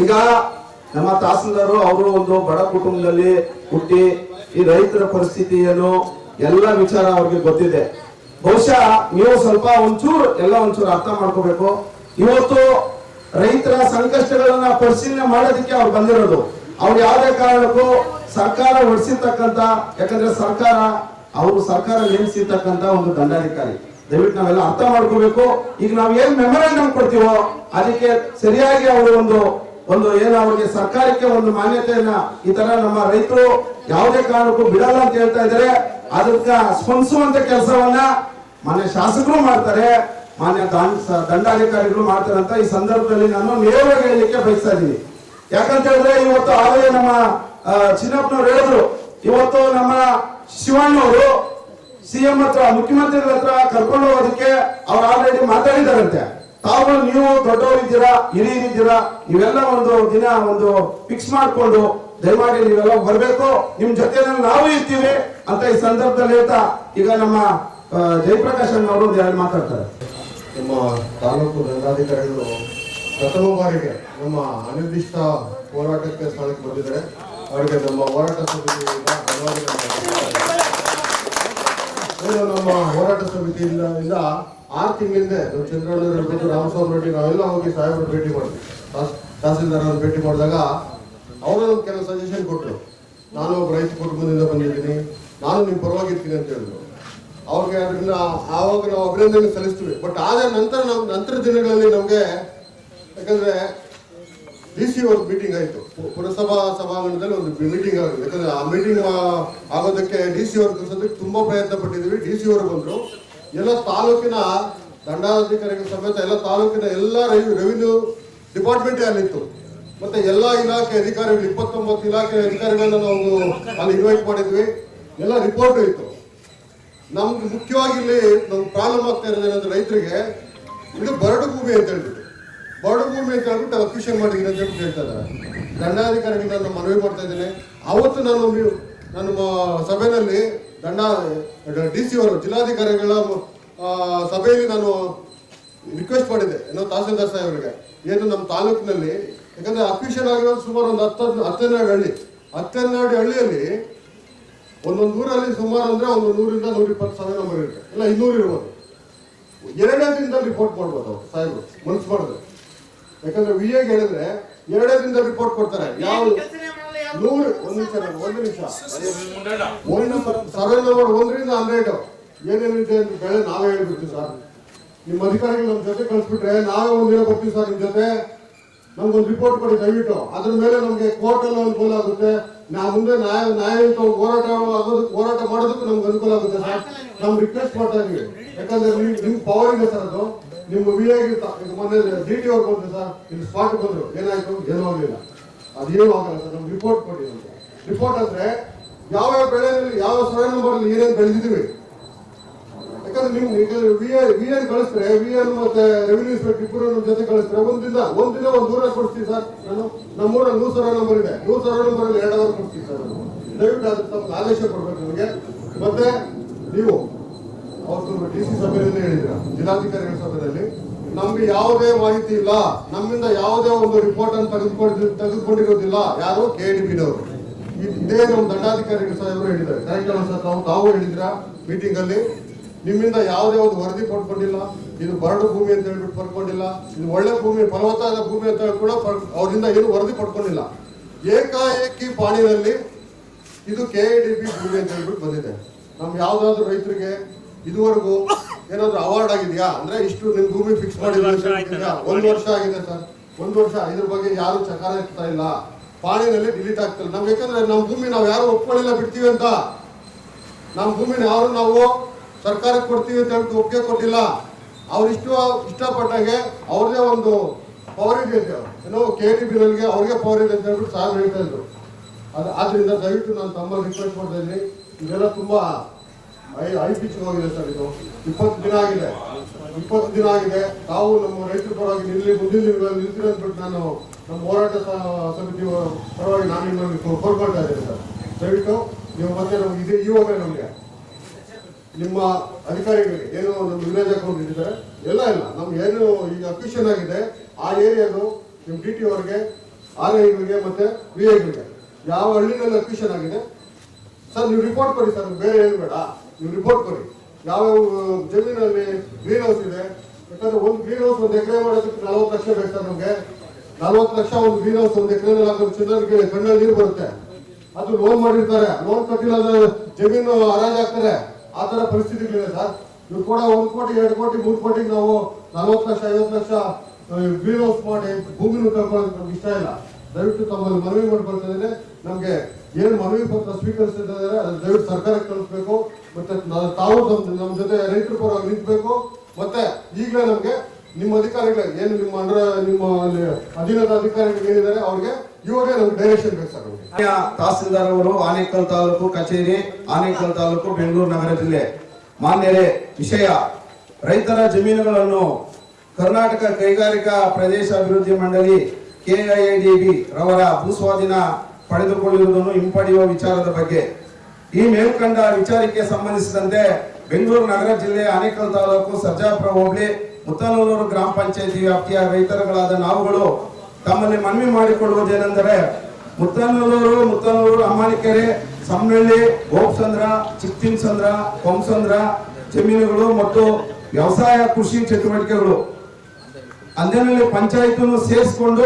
ಈಗ ನಮ್ಮ ತಹಸೀಲ್ದಾರ್ ಅವರು ಒಂದು ಬಡ ಕುಟುಂಬದಲ್ಲಿ ಹುಟ್ಟಿ ಈ ರೈತರ ಪರಿಸ್ಥಿತಿ ಏನು ಎಲ್ಲ ವಿಚಾರ ಅವ್ರಿಗೆ ಗೊತ್ತಿದೆ. ಬಹುಶಃ ನೀವು ಸ್ವಲ್ಪ ಒಂಚೂರು ಅರ್ಥ ಮಾಡ್ಕೋಬೇಕು. ಇವತ್ತು ರೈತರ ಸಂಕಷ್ಟಗಳನ್ನ ಪರಿಶೀಲನೆ ಮಾಡೋದಕ್ಕೆ ಅವ್ರು ಬಂದಿರೋದು. ಅವ್ರು ಯಾವುದೇ ಕಾರಣಕ್ಕೂ ಸರ್ಕಾರ ಹೊಡಿಸಿರ್ತಕ್ಕಂತ, ಯಾಕಂದ್ರೆ ಸರ್ಕಾರ ನೇಮಿಸಿರ್ತಕ್ಕಂತ ಒಂದು ದಂಡಾಧಿಕಾರಿ. ದಯವಿಟ್ಟು ನಾವೆಲ್ಲ ಅರ್ಥ ಮಾಡ್ಕೋಬೇಕು. ಈಗ ನಾವ್ ಏನ್ ಮೆಮೊರಾಂಡಮ್ ಕೊಡ್ತೀವೋ ಅದಕ್ಕೆ ಸರಿಯಾಗಿ ಅವರು ಒಂದು ಒಂದು ಏನು ಅವ್ರಿಗೆ ಸರ್ಕಾರಕ್ಕೆ ಒಂದು ಮಾನ್ಯತೆಯನ್ನ ಈ ತರ ನಮ್ಮ ರೈತರು ಯಾವುದೇ ಕಾರಣಕ್ಕೂ ಬಿಡಲ್ಲ ಅಂತ ಹೇಳ್ತಾ ಇದ್ದಾರೆ. ಅದಕ್ಕೆ ಸ್ಪಂದಿಸುವಂತ ಕೆಲಸವನ್ನ ಮಾನ್ಯ ಶಾಸಕರು ಮಾಡ್ತಾರೆ, ಮಾನ್ಯ ದಂಡಾಧಿಕಾರಿಗಳು ಮಾಡ್ತಾರೆ ಅಂತ ಈ ಸಂದರ್ಭದಲ್ಲಿ ನಾನು ನೇರವಾಗಿ ಹೇಳಲಿಕ್ಕೆ ಬಯಸ್ತಾ ಇದ್ದೀನಿ. ಯಾಕಂತ ಹೇಳಿದ್ರೆ ಇವತ್ತು ಆಗಲೇ ನಮ್ಮ ಚಿನ್ನಪ್ಪನವ್ರು ಹೇಳಿದ್ರು, ಇವತ್ತು ನಮ್ಮ ಶಿವಣ್ಣವರು ಸಿಎಂ ಹತ್ರ ಮುಖ್ಯಮಂತ್ರಿಗಳ ಹತ್ರ ಕರ್ಕೊಂಡು ಹೋಗೋದಕ್ಕೆ ಅವ್ರು ಆಲ್ರೆಡಿ ಮಾತಾಡಿದಾರಂತೆ. ತಾವುಗಳು ನೀವು ದೊಡ್ಡವರಿದ್ದೀರಾ, ಹಿರಿಯರಿದ್ದೀರಾ, ನೀವೆಲ್ಲ ಒಂದು ದಿನ ಒಂದು ಫಿಕ್ಸ್ ಮಾಡಿಕೊಂಡು ದಯಮಾಡಿ ನೀವೆಲ್ಲ ಬರಬೇಕು, ನಿಮ್ ಜೊತೆನಲ್ಲಿ ನಾವು ಇರ್ತೀವಿ ಅಂತ ಈ ಸಂದರ್ಭದಲ್ಲಿ ಹೇಳ್ತಾ ಈಗ ನಮ್ಮ ಜಯಪ್ರಕಾಶ್ ಅವರು ಒಂದು ಎರಡು ಮಾತಾಡ್ತಾರೆ. ನಮ್ಮ ತಾಲೂಕು ದಂಡಾಧಿಕಾರಿಗಳು ಪ್ರಥಮ ಬಾರಿಗೆ ನಮ್ಮ ಅನಿರ್ದಿಷ್ಟ ಹೋರಾಟಕ್ಕೆ ಸ್ಥಳಕ್ಕೆ ಬಂದಿದ್ದಾರೆ. ಅವರಿಗೆ ನಮ್ಮ ಹೋರಾಟ ಸಮಿತಿಯಿಂದ ನಮ್ಮ ಹೋರಾಟ ಸಮಿತಿಯಿಂದ 6 ತಿಂಗಳಿಂದ ಚಂದ್ರಣ್ಣ ಇರ್ಬೋದು, ರಾಮಸ್ವಾಮಿ ರೆಡ್ಡಿ ನಾವೆಲ್ಲ ಹೋಗಿ ಸಾಹೇಬರು ಭೇಟಿ ಮಾಡಿದ್ವಿ. ತಹಸೀಲ್ದಾರ್ ಅವ್ರು ಭೇಟಿ ಮಾಡಿದಾಗ ಅವರು ನಮ್ಗೆ ಕೆಲವು ಸಜೆಷನ್ ಕೊಟ್ಟರು. ನಾನು ಒಬ್ಬ ರೈತ ಕುಟುಂಬದಿಂದ ಬಂದಿದ್ದೀನಿ, ನಾನು ನಿಮ್ಮ ಪರವಾಗಿರ್ತೀನಿ ಅಂತ ಹೇಳಿದ್ರು. ಅವ್ರಿಗೆ ಅದರಿಂದ ಆವಾಗ ನಾವು ಅಭಿನಂದನೆ ಸಲ್ಲಿಸ್ತೀವಿ. ಬಟ್ ಆದ ನಂತರ ದಿನಗಳಲ್ಲಿ ನಮಗೆ, ಯಾಕಂದ್ರೆ DC ಅವ್ರ ಮೀಟಿಂಗ್ ಆಯಿತು, ಪುರಸಭಾ ಸಭಾಂಗಣದಲ್ಲಿ ಒಂದು ಮೀಟಿಂಗ್ ಆಗಿದೆ. ಯಾಕಂದ್ರೆ ಆ ಮೀಟಿಂಗ್ ಆಗೋದಕ್ಕೆ DC ಅವ್ರ ಕಳ್ಸೋದಕ್ಕೆ ತುಂಬಾ ಪ್ರಯತ್ನ ಪಟ್ಟಿದ್ವಿ. DC ಅವರು ಬಂದ್ರು, ಎಲ್ಲ ತಾಲೂಕಿನ ದಂಡಾಧಿಕಾರಿಗಳ ಸಮೇತ ಎಲ್ಲ ತಾಲೂಕಿನ ಎಲ್ಲ ರೆವಿನ್ಯೂ ಡಿಪಾರ್ಟ್ಮೆಂಟ್ ಅಲ್ಲಿತ್ತು. ಮತ್ತೆ ಎಲ್ಲಾ ಇಲಾಖೆ ಅಧಿಕಾರಿಗಳು 29 ಇಲಾಖೆ ಅಧಿಕಾರಿಗಳನ್ನ ನಾವು ಅಲ್ಲಿ ಇನ್ವೈಟ್ ಮಾಡಿದ್ವಿ. ಎಲ್ಲ ರಿಪೋರ್ಟ್ ಇತ್ತು. ನಮ್ಗೆ ಮುಖ್ಯವಾಗಿ ಇಲ್ಲಿ ನಮ್ಗೆ ಪ್ರಾಬ್ಲಮ್ ಆಗ್ತಾ ಇರೋದೇನಂದ್ರೆ ರೈತರಿಗೆ ಇದು ಬರಡು ಭೂಮಿ ಅಂತ ಹೇಳ್ಬಿಟ್ಟು, ಬರಡು ಭೂಮಿ ಅಂತ ಹೇಳ್ಬಿಟ್ಟು ಅಕ್ವಿಷನ್ ಮಾಡಿದ್ದೀನಿ ಅಂತ ಹೇಳ್ಬಿಟ್ಟು ಹೇಳ್ತಾ ಇದ್ದಾರೆ. ದಂಡಾಧಿಕಾರಿಗಳಿಂದ ನಾನು ಮನವಿ ಮಾಡ್ತಾ ಇದ್ದೇನೆ. ಅವತ್ತು ನನ್ನ ಸಭೆಯಲ್ಲಿ DC ಅವರು ಜಿಲ್ಲಾಧಿಕಾರಿಗಳ ಸಭೆಯಲ್ಲಿ ನಾನು ರಿಕ್ವೆಸ್ಟ್ ಮಾಡಿದ್ದೆ, ಏನೋ ತಹಸೀಲ್ದಾರ್ ಸಾಹೇಬರಿಗೆ, ಏನು ನಮ್ಮ ತಾಲೂಕಿನಲ್ಲಿ, ಯಾಕಂದ್ರೆ ಅಕ್ವಿಷನ್ ಆಗಿರೋದು ಸುಮಾರು ಒಂದು 12 ಹಳ್ಳಿ, 12 ಹಳ್ಳಿಯಲ್ಲಿ ಒಂದೊಂದು ಊರಲ್ಲಿ ಸುಮಾರು ಅಂದ್ರೆ ಒಂದು 100 ಇಂದ 120 ಸಾವಿರ ನಂಬರ್ ಇರುತ್ತೆ, ಇಲ್ಲ 200 ಇರ್ಬೋದು. 2 ದಿನದಲ್ಲಿ ರಿಪೋರ್ಟ್ ಮಾಡ್ಬೋದು ಅವರು ಸಾಹೇಬರು ಮನಸ್ಸು ಮಾಡಿದ್ರೆ. ಯಾಕಂದ್ರೆ VA ಹೇಳಿದ್ರೆ 2 ದಿನದಲ್ಲಿ ರಿಪೋರ್ಟ್ ಕೊಡ್ತಾರೆ. ಯಾವ 100 ಒಂದು ನಿಮಿಷ ಸರ್ವೆ ನಂಬರ್ 1ರಿಂದ 100 ಏನೇನಿದೆ ಅಂತ ಬೆಳೆ ನಾವೇ ಹೇಳ್ಬಿಡ್ತೀವಿ ಸರ್. ನಿಮ್ಮ ಅಧಿಕಾರಿಗಳು ನಮ್ಮ ಜೊತೆ ಕಳಿಸ್ಬಿಟ್ರೆ ನಾವೇ ಒಂದಿನ ಬರ್ತೀವಿ ಸರ್ ನಿಮ್ಮ ಜೊತೆ, ನಮ್ಗೊಂದು ರಿಪೋರ್ಟ್ ಕೊಡಿ ದಯವಿಟ್ಟು. ಅದ್ರ ಮೇಲೆ ನಮ್ಗೆ ಕೋರ್ಟ್ ಎಲ್ಲ ಅನುಕೂಲ ಆಗುತ್ತೆ, ನಾವು ಮುಂದೆ ನ್ಯಾಯಯುತ ಹೋರಾಟ ಮಾಡೋದಕ್ಕೂ ನಮ್ಗೆ ಅನುಕೂಲ ಆಗುತ್ತೆ ಸರ್. ನಾವು ರಿಕ್ವೆಸ್ಟ್ ಮಾಡ್ತಾ ಇದೀವಿ. ಯಾಕಂದ್ರೆ ನಿಮ್ ಪವರ್ ಇದೆ ಸರ್. ಅದು ನಿಮ್ಮ VA ಮೊನ್ನೆ DT ಅವ್ರು ಬಂದ್ರು ಸರ್, ಇಲ್ಲಿ ಸ್ಪಾಟ್ ಬಂದ್ರು, ಏನಾಯ್ತು ಏನೂ ಆಗಲಿಲ್ಲ, ಅದೇನು ಆಗಲ್ಲ ಸರ್. ನಮ್ಗೆ ರಿಪೋರ್ಟ್ ಕೊಡಿ. ನಮ್ಗೆ ರಿಪೋರ್ಟ್ ಅಂದ್ರೆ ಯಾವ ಬೆಳೆಯಲ್ಲಿ ಯಾವ ಸರ್ವೆ ನಂಬರ್ ಏನೇನು ಬೆಳೆದಿದ್ದೀವಿ. ಯಾಕಂದ್ರೆ ನಿಮ್ಗೆ VA ಕಳಿಸ್ತಾರೆ, VA ಮತ್ತೆ ರೆವಿನ್ಯೂ ಇನ್ಸ್ಪೆಕ್ಟರ್ ಇಬ್ಬರು ನಮ್ಮ ಜೊತೆ ಕಳಿಸ್ತಾರೆ. ಒಂದಿನ ಒಂದು ಊರಲ್ಲಿ ಕೊಡ್ತೀವಿ ಸರ್. ನಾನು ನಮ್ಮೂರಲ್ಲಿ 100 ಸರ್ವೆ ನಂಬರ್ ಇದೆ, 100 ಸರ್ವೆ ನಂಬರ್ ಅಲ್ಲಿ 2 ಅವರ್ ಕೊಡ್ತೀವಿ ಸರ್. ದಯವಿಟ್ಟು ಅದಕ್ಕೆ ತಮ್ಮ ಆದೇಶ ಕೊಡ್ಬೇಕು ನಮಗೆ. ಮತ್ತೆ ನೀವು ಅವತ್ತು DC ಸಭೆಯಲ್ಲಿ ಹೇಳಿದ್ರ, ಜಿಲ್ಲಾಧಿಕಾರಿಗಳ ಸಭೆಯಲ್ಲಿ, ನಮ್ಗೆ ಯಾವುದೇ ಮಾಹಿತಿ ಇಲ್ಲ, ನಮ್ಮಿಂದ ಯಾವುದೇ ಒಂದು ರಿಪೋರ್ಟ್ ಅನ್ನು ತೆಗೆದುಕೊಂಡಿರೋದಿಲ್ಲ ಯಾರು KDBನವರು. ಇದೇ ನಮ್ಮ ದಂಡಾಧಿಕಾರಿಗಳ ಸಾಹೇಬರು ಹೇಳಿದ್ದಾರೆ. ಕರೆಕ್ಟ್ ಅಲ್ಲ ಸರ್? ತಾವು ಹೇಳಿದ್ರ ಮೀಟಿಂಗ್ ಅಲ್ಲಿ, ನಿಮ್ಮಿಂದ ಯಾವುದೇ ಒಂದು ವರದಿ ಪಡ್ಕೊಂಡಿಲ್ಲ, ಇದು ಬರಡು ಭೂಮಿ ಅಂತ ಹೇಳ್ಬಿಟ್ಟು ಪಡ್ಕೊಂಡಿಲ್ಲ, ಇದು ಒಳ್ಳೆ ಭೂಮಿ ಫಲವತ್ತಾದ ಭೂಮಿ ಅಂತ ಕೂಡ ಅವರಿಂದ ಏನು ವರದಿ ಪಡ್ಕೊಂಡಿಲ್ಲ. ಏಕಾಏಕಿ ಪಾಣಿನಲ್ಲಿ ಇದು KDB ಭೂಮಿ ಅಂತ ಹೇಳ್ಬಿಟ್ಟು ಬಂದಿದೆ. ನಮ್ಗೆ ಯಾವ್ದಾದ್ರು ರೈತರಿಗೆ ಇದುವರೆಗೂ ಏನಾದ್ರು ಅವಾರ್ಡ್ ಆಗಿದೆಯಾ ಅಂದ್ರೆ ಇಷ್ಟು ನಿಮ್ ಭೂಮಿ ಫಿಕ್ಸ್ ಮಾಡಿದ್ರೆ 1 ವರ್ಷ ಆಗಿದೆ ಸರ್. 1 ವರ್ಷ ಇದ್ರ ಬಗ್ಗೆ ಯಾರು ಚಕಾರ ಇರ್ತಾ ಇಲ್ಲ, ಪಾಣಿನಲ್ಲಿ ಡಿಲೀಟ್ ಆಗ್ತಿಲ್ಲ. ನಮ್ಗೆ ಯಾಕಂದ್ರೆ ನಮ್ಮ ಭೂಮಿ ನಾವು ಯಾರು ಒಪ್ಕೊಳ್ಳಿಲ್ಲ ಬಿಡ್ತೀವಿ ಅಂತ, ನಮ್ಮ ಭೂಮಿನ ಯಾರು ನಾವು ಸರ್ಕಾರಕ್ಕೆ ಕೊಡ್ತೀವಿ ಅಂತ ಹೇಳ್ಬಿಟ್ಟು ಒಪ್ಪಿಗೆ ಕೊಟ್ಟಿಲ್ಲ. ಅವ್ರು ಇಷ್ಟಪಟ್ಟಾಗೆ ಅವ್ರದೇ ಒಂದು ಪವರ್ ಇದೆ ಅಂತ, ಏನೋ KDBನಲ್ಲಿಗೆ ಅವ್ರಿಗೆ ಪವರ್ ಇದೆ ಅಂತ ಹೇಳ್ಬಿಟ್ಟು ಸಾಹೇಬ್ ಹೇಳ್ತಾ ಇದ್ರು. ಆದ್ರಿಂದ ದಯವಿಟ್ಟು ನಾನು ತಮ್ಮಲ್ಲಿ ರಿಕ್ವೆಸ್ಟ್ ಮಾಡ್ತಾ ಇದ್ದೀನಿ. ಇದೆಲ್ಲ ತುಂಬಾ ಹೈ ಪಿಚ್ ಹೋಗಿದೆ ಸರ್. ಇದು 20 ದಿನ ಆಗಿದೆ, 20 ದಿನ ಆಗಿದೆ. ತಾವು ನಮ್ಮ ರೈತರ ಪರವಾಗಿ ಮುಂದಿನ ದಿನಗಳಲ್ಲಿ ನಿಲ್ತೀರಿ ಅಂದ್ಬಿಟ್ಟು ನಾನು ನಮ್ಮ ಹೋರಾಟ ಸಮಿತಿ ಪರವಾಗಿ ನಾನು ನಿಮ್ಮಲ್ಲಿ ಕೋರ್ಕೊಳ್ತಾ ಇದ್ದೇನೆ ಸರ್. ದಯವಿಟ್ಟು ನೀವು ಮತ್ತೆ ನಮ್ಗೆ ಇದೆ ಇವಾಗ ನಮಗೆ ನಿಮ್ಮ ಅಧಿಕಾರಿಗಳಿಗೆ ಏನು ನಮ್ಮ ವಿಲೇಜ್ ಅಕೌಂಟ್ ಇಟ್ಟಿದ್ದಾರೆ ಎಲ್ಲ ನಮ್ಗೆ ಏನು ಈಗ ಅಕ್ವಿಷನ್ ಆಗಿದೆ ಆ ಏರಿಯಾದು ನಿಮ್ಮ DT ಅವರಿಗೆ, RIಗಳಿಗೆ ಮತ್ತೆ VAಗಳಿಗೆ ಯಾವ ಹಳ್ಳಿನಲ್ಲಿ ಅಕ್ವಿಷನ್ ಆಗಿದೆ ಸರ್ ನೀವು ರಿಪೋರ್ಟ್ ಕೊಡಿ ಸರ್. ಬೇರೆ ಏನು ಬೇಡ, ನೀವು ರಿಪೋರ್ಟ್ ಕೊಡಿ. ಯಾವ್ಯಾವ ಜಮೀನಲ್ಲಿ ಗ್ರೀನ್ ಹೌಸ್ ಇದೆ. ಯಾಕಂದ್ರೆ ಒಂದು ಗ್ರೀನ್ ಹೌಸ್ 1 ಎಕರೆ ಮಾಡೋದಕ್ಕೆ 40 ಲಕ್ಷ ಬೇಕು ಸರ್. ನಮ್ಗೆ 40 ಲಕ್ಷ ಒಂದು ಗ್ರೀನ್ ಹೌಸ್ 1 ಎಕರೆನಲ್ಲಿ ಹಾಕೋದು ಚಿನ್ನಕ್ಕೆ ಕಣ್ಣಲ್ಲಿ ನೀರು ಬರುತ್ತೆ. ಅದು ಲೋನ್ ಮಾಡಿರ್ತಾರೆ, ಲೋನ್ ಕಟ್ಟಿಲ್ಲ ಜಮೀನು ಹರಾಜ್ ಆಗ್ತಾರೆ. ಆ ತರ ಪರಿಸ್ಥಿತಿಗಳಿದೆ ಸರ್. ಇವ್ರು ಕೂಡ 1 ಕೋಟಿ 2 ಕೋಟಿ 3 ಕೋಟಿಗೆ ನಾವು 40 ಲಕ್ಷ 50 ಲಕ್ಷ ಗ್ರೀನ್ ಹೌಸ್ ಮಾಡಿ ಭೂಮಿನ ಕಳ್ಕೊಳ್ಳೋದು ನಮ್ಗೆ ಇಷ್ಟ ಇಲ್ಲ. ದಯವಿಟ್ಟು ತಮ್ಮಲ್ಲಿ ಮನವಿ ಮಾಡ್ಕೊಳ್ತಾ ಇದ್ದೇನೆ, ನಮ್ಗೆ ಏನು ಮನವಿ ಪತ್ರ ಸ್ವೀಕರಿಸಿದ್ದಾರೆ ಅದನ್ನ ದಯವಿಟ್ಟು ಸರ್ಕಾರಕ್ಕೆ ಕಳಿಸ್ಬೇಕು. ಮತ್ತೆ ತಾವು ನಮ್ಮ ಜೊತೆ ರೈತರ ಪರವಾಗಿ ನಿಂತಬೇಕು. ಮತ್ತೆ ಈಗಲೇ ನಮ್ಗೆ ನಿಮ್ಮ ಅಧಿಕಾರಿಗಳು ಏನು ನಿಮ್ಮ ಅಧೀನದ ಅಧಿಕಾರಿಗಳು ಏನಿದ್ದಾರೆ ಅವ್ರಿಗೆ ಇವಾಗೇ ನಮ್ಗೆ ಡೈರೆಕ್ಷನ್ ಬೇಕು ಸರ್. ನಮಗೆ ತಹಸೀಲ್ದಾರ್ ಅವರು ಆನೇಕಲ್ ತಾಲೂಕು ಕಚೇರಿ, ಆನೇಕಲ್ ತಾಲೂಕು, ಬೆಂಗಳೂರು ನಗರ ಜಿಲ್ಲೆ. ಮಾನ್ಯರೇ, ವಿಷಯ ರೈತರ ಜಮೀನುಗಳನ್ನು ಕರ್ನಾಟಕ ಕೈಗಾರಿಕಾ ಪ್ರದೇಶ ಅಭಿವೃದ್ಧಿ ಮಂಡಳಿ KIADB ರವರ ಭೂಸ್ವಾಧೀನ ಪಡೆದುಕೊಂಡಿರುವುದನ್ನು ಹಿಂಪಡೆಯುವ ವಿಚಾರದ ಬಗ್ಗೆ ಈ ಮೇಲ್ಕಂಡ ವಿಚಾರಕ್ಕೆ ಸಂಬಂಧಿಸಿದಂತೆ ಬೆಂಗಳೂರು ನಗರ ಜಿಲ್ಲೆ ಆನೇಕಲ್ ತಾಲೂಕು ಸರ್ಜಾಪುರ ಹೋಬಳಿ ಮುತ್ತನೂರು ಗ್ರಾಮ ಪಂಚಾಯತಿ ವ್ಯಾಪ್ತಿಯ ರೈತರುಗಳಾದ ನಾವುಗಳು ತಮ್ಮಲ್ಲಿ ಮನವಿ ಮಾಡಿಕೊಳ್ಳುವುದೇನೆಂದರೆ ಮುತ್ತನೂರು, ಅಮಾನಿಕೆರೆ, ಸಮ್ನಳ್ಳಿ, ಗೋಪಸಂದ್ರ, ಚಿಕ್ತಿನ್ಸಂದ್ರ, ಕೊಂಸಂದ್ರ ಜಮೀನುಗಳು ಮತ್ತು ವ್ಯವಸಾಯ ಕೃಷಿ ಚಟುವಟಿಕೆಗಳು ಅಂದಿನಲ್ಲಿ ಪಂಚಾಯತ್ ಸೇರಿಸಿಕೊಂಡು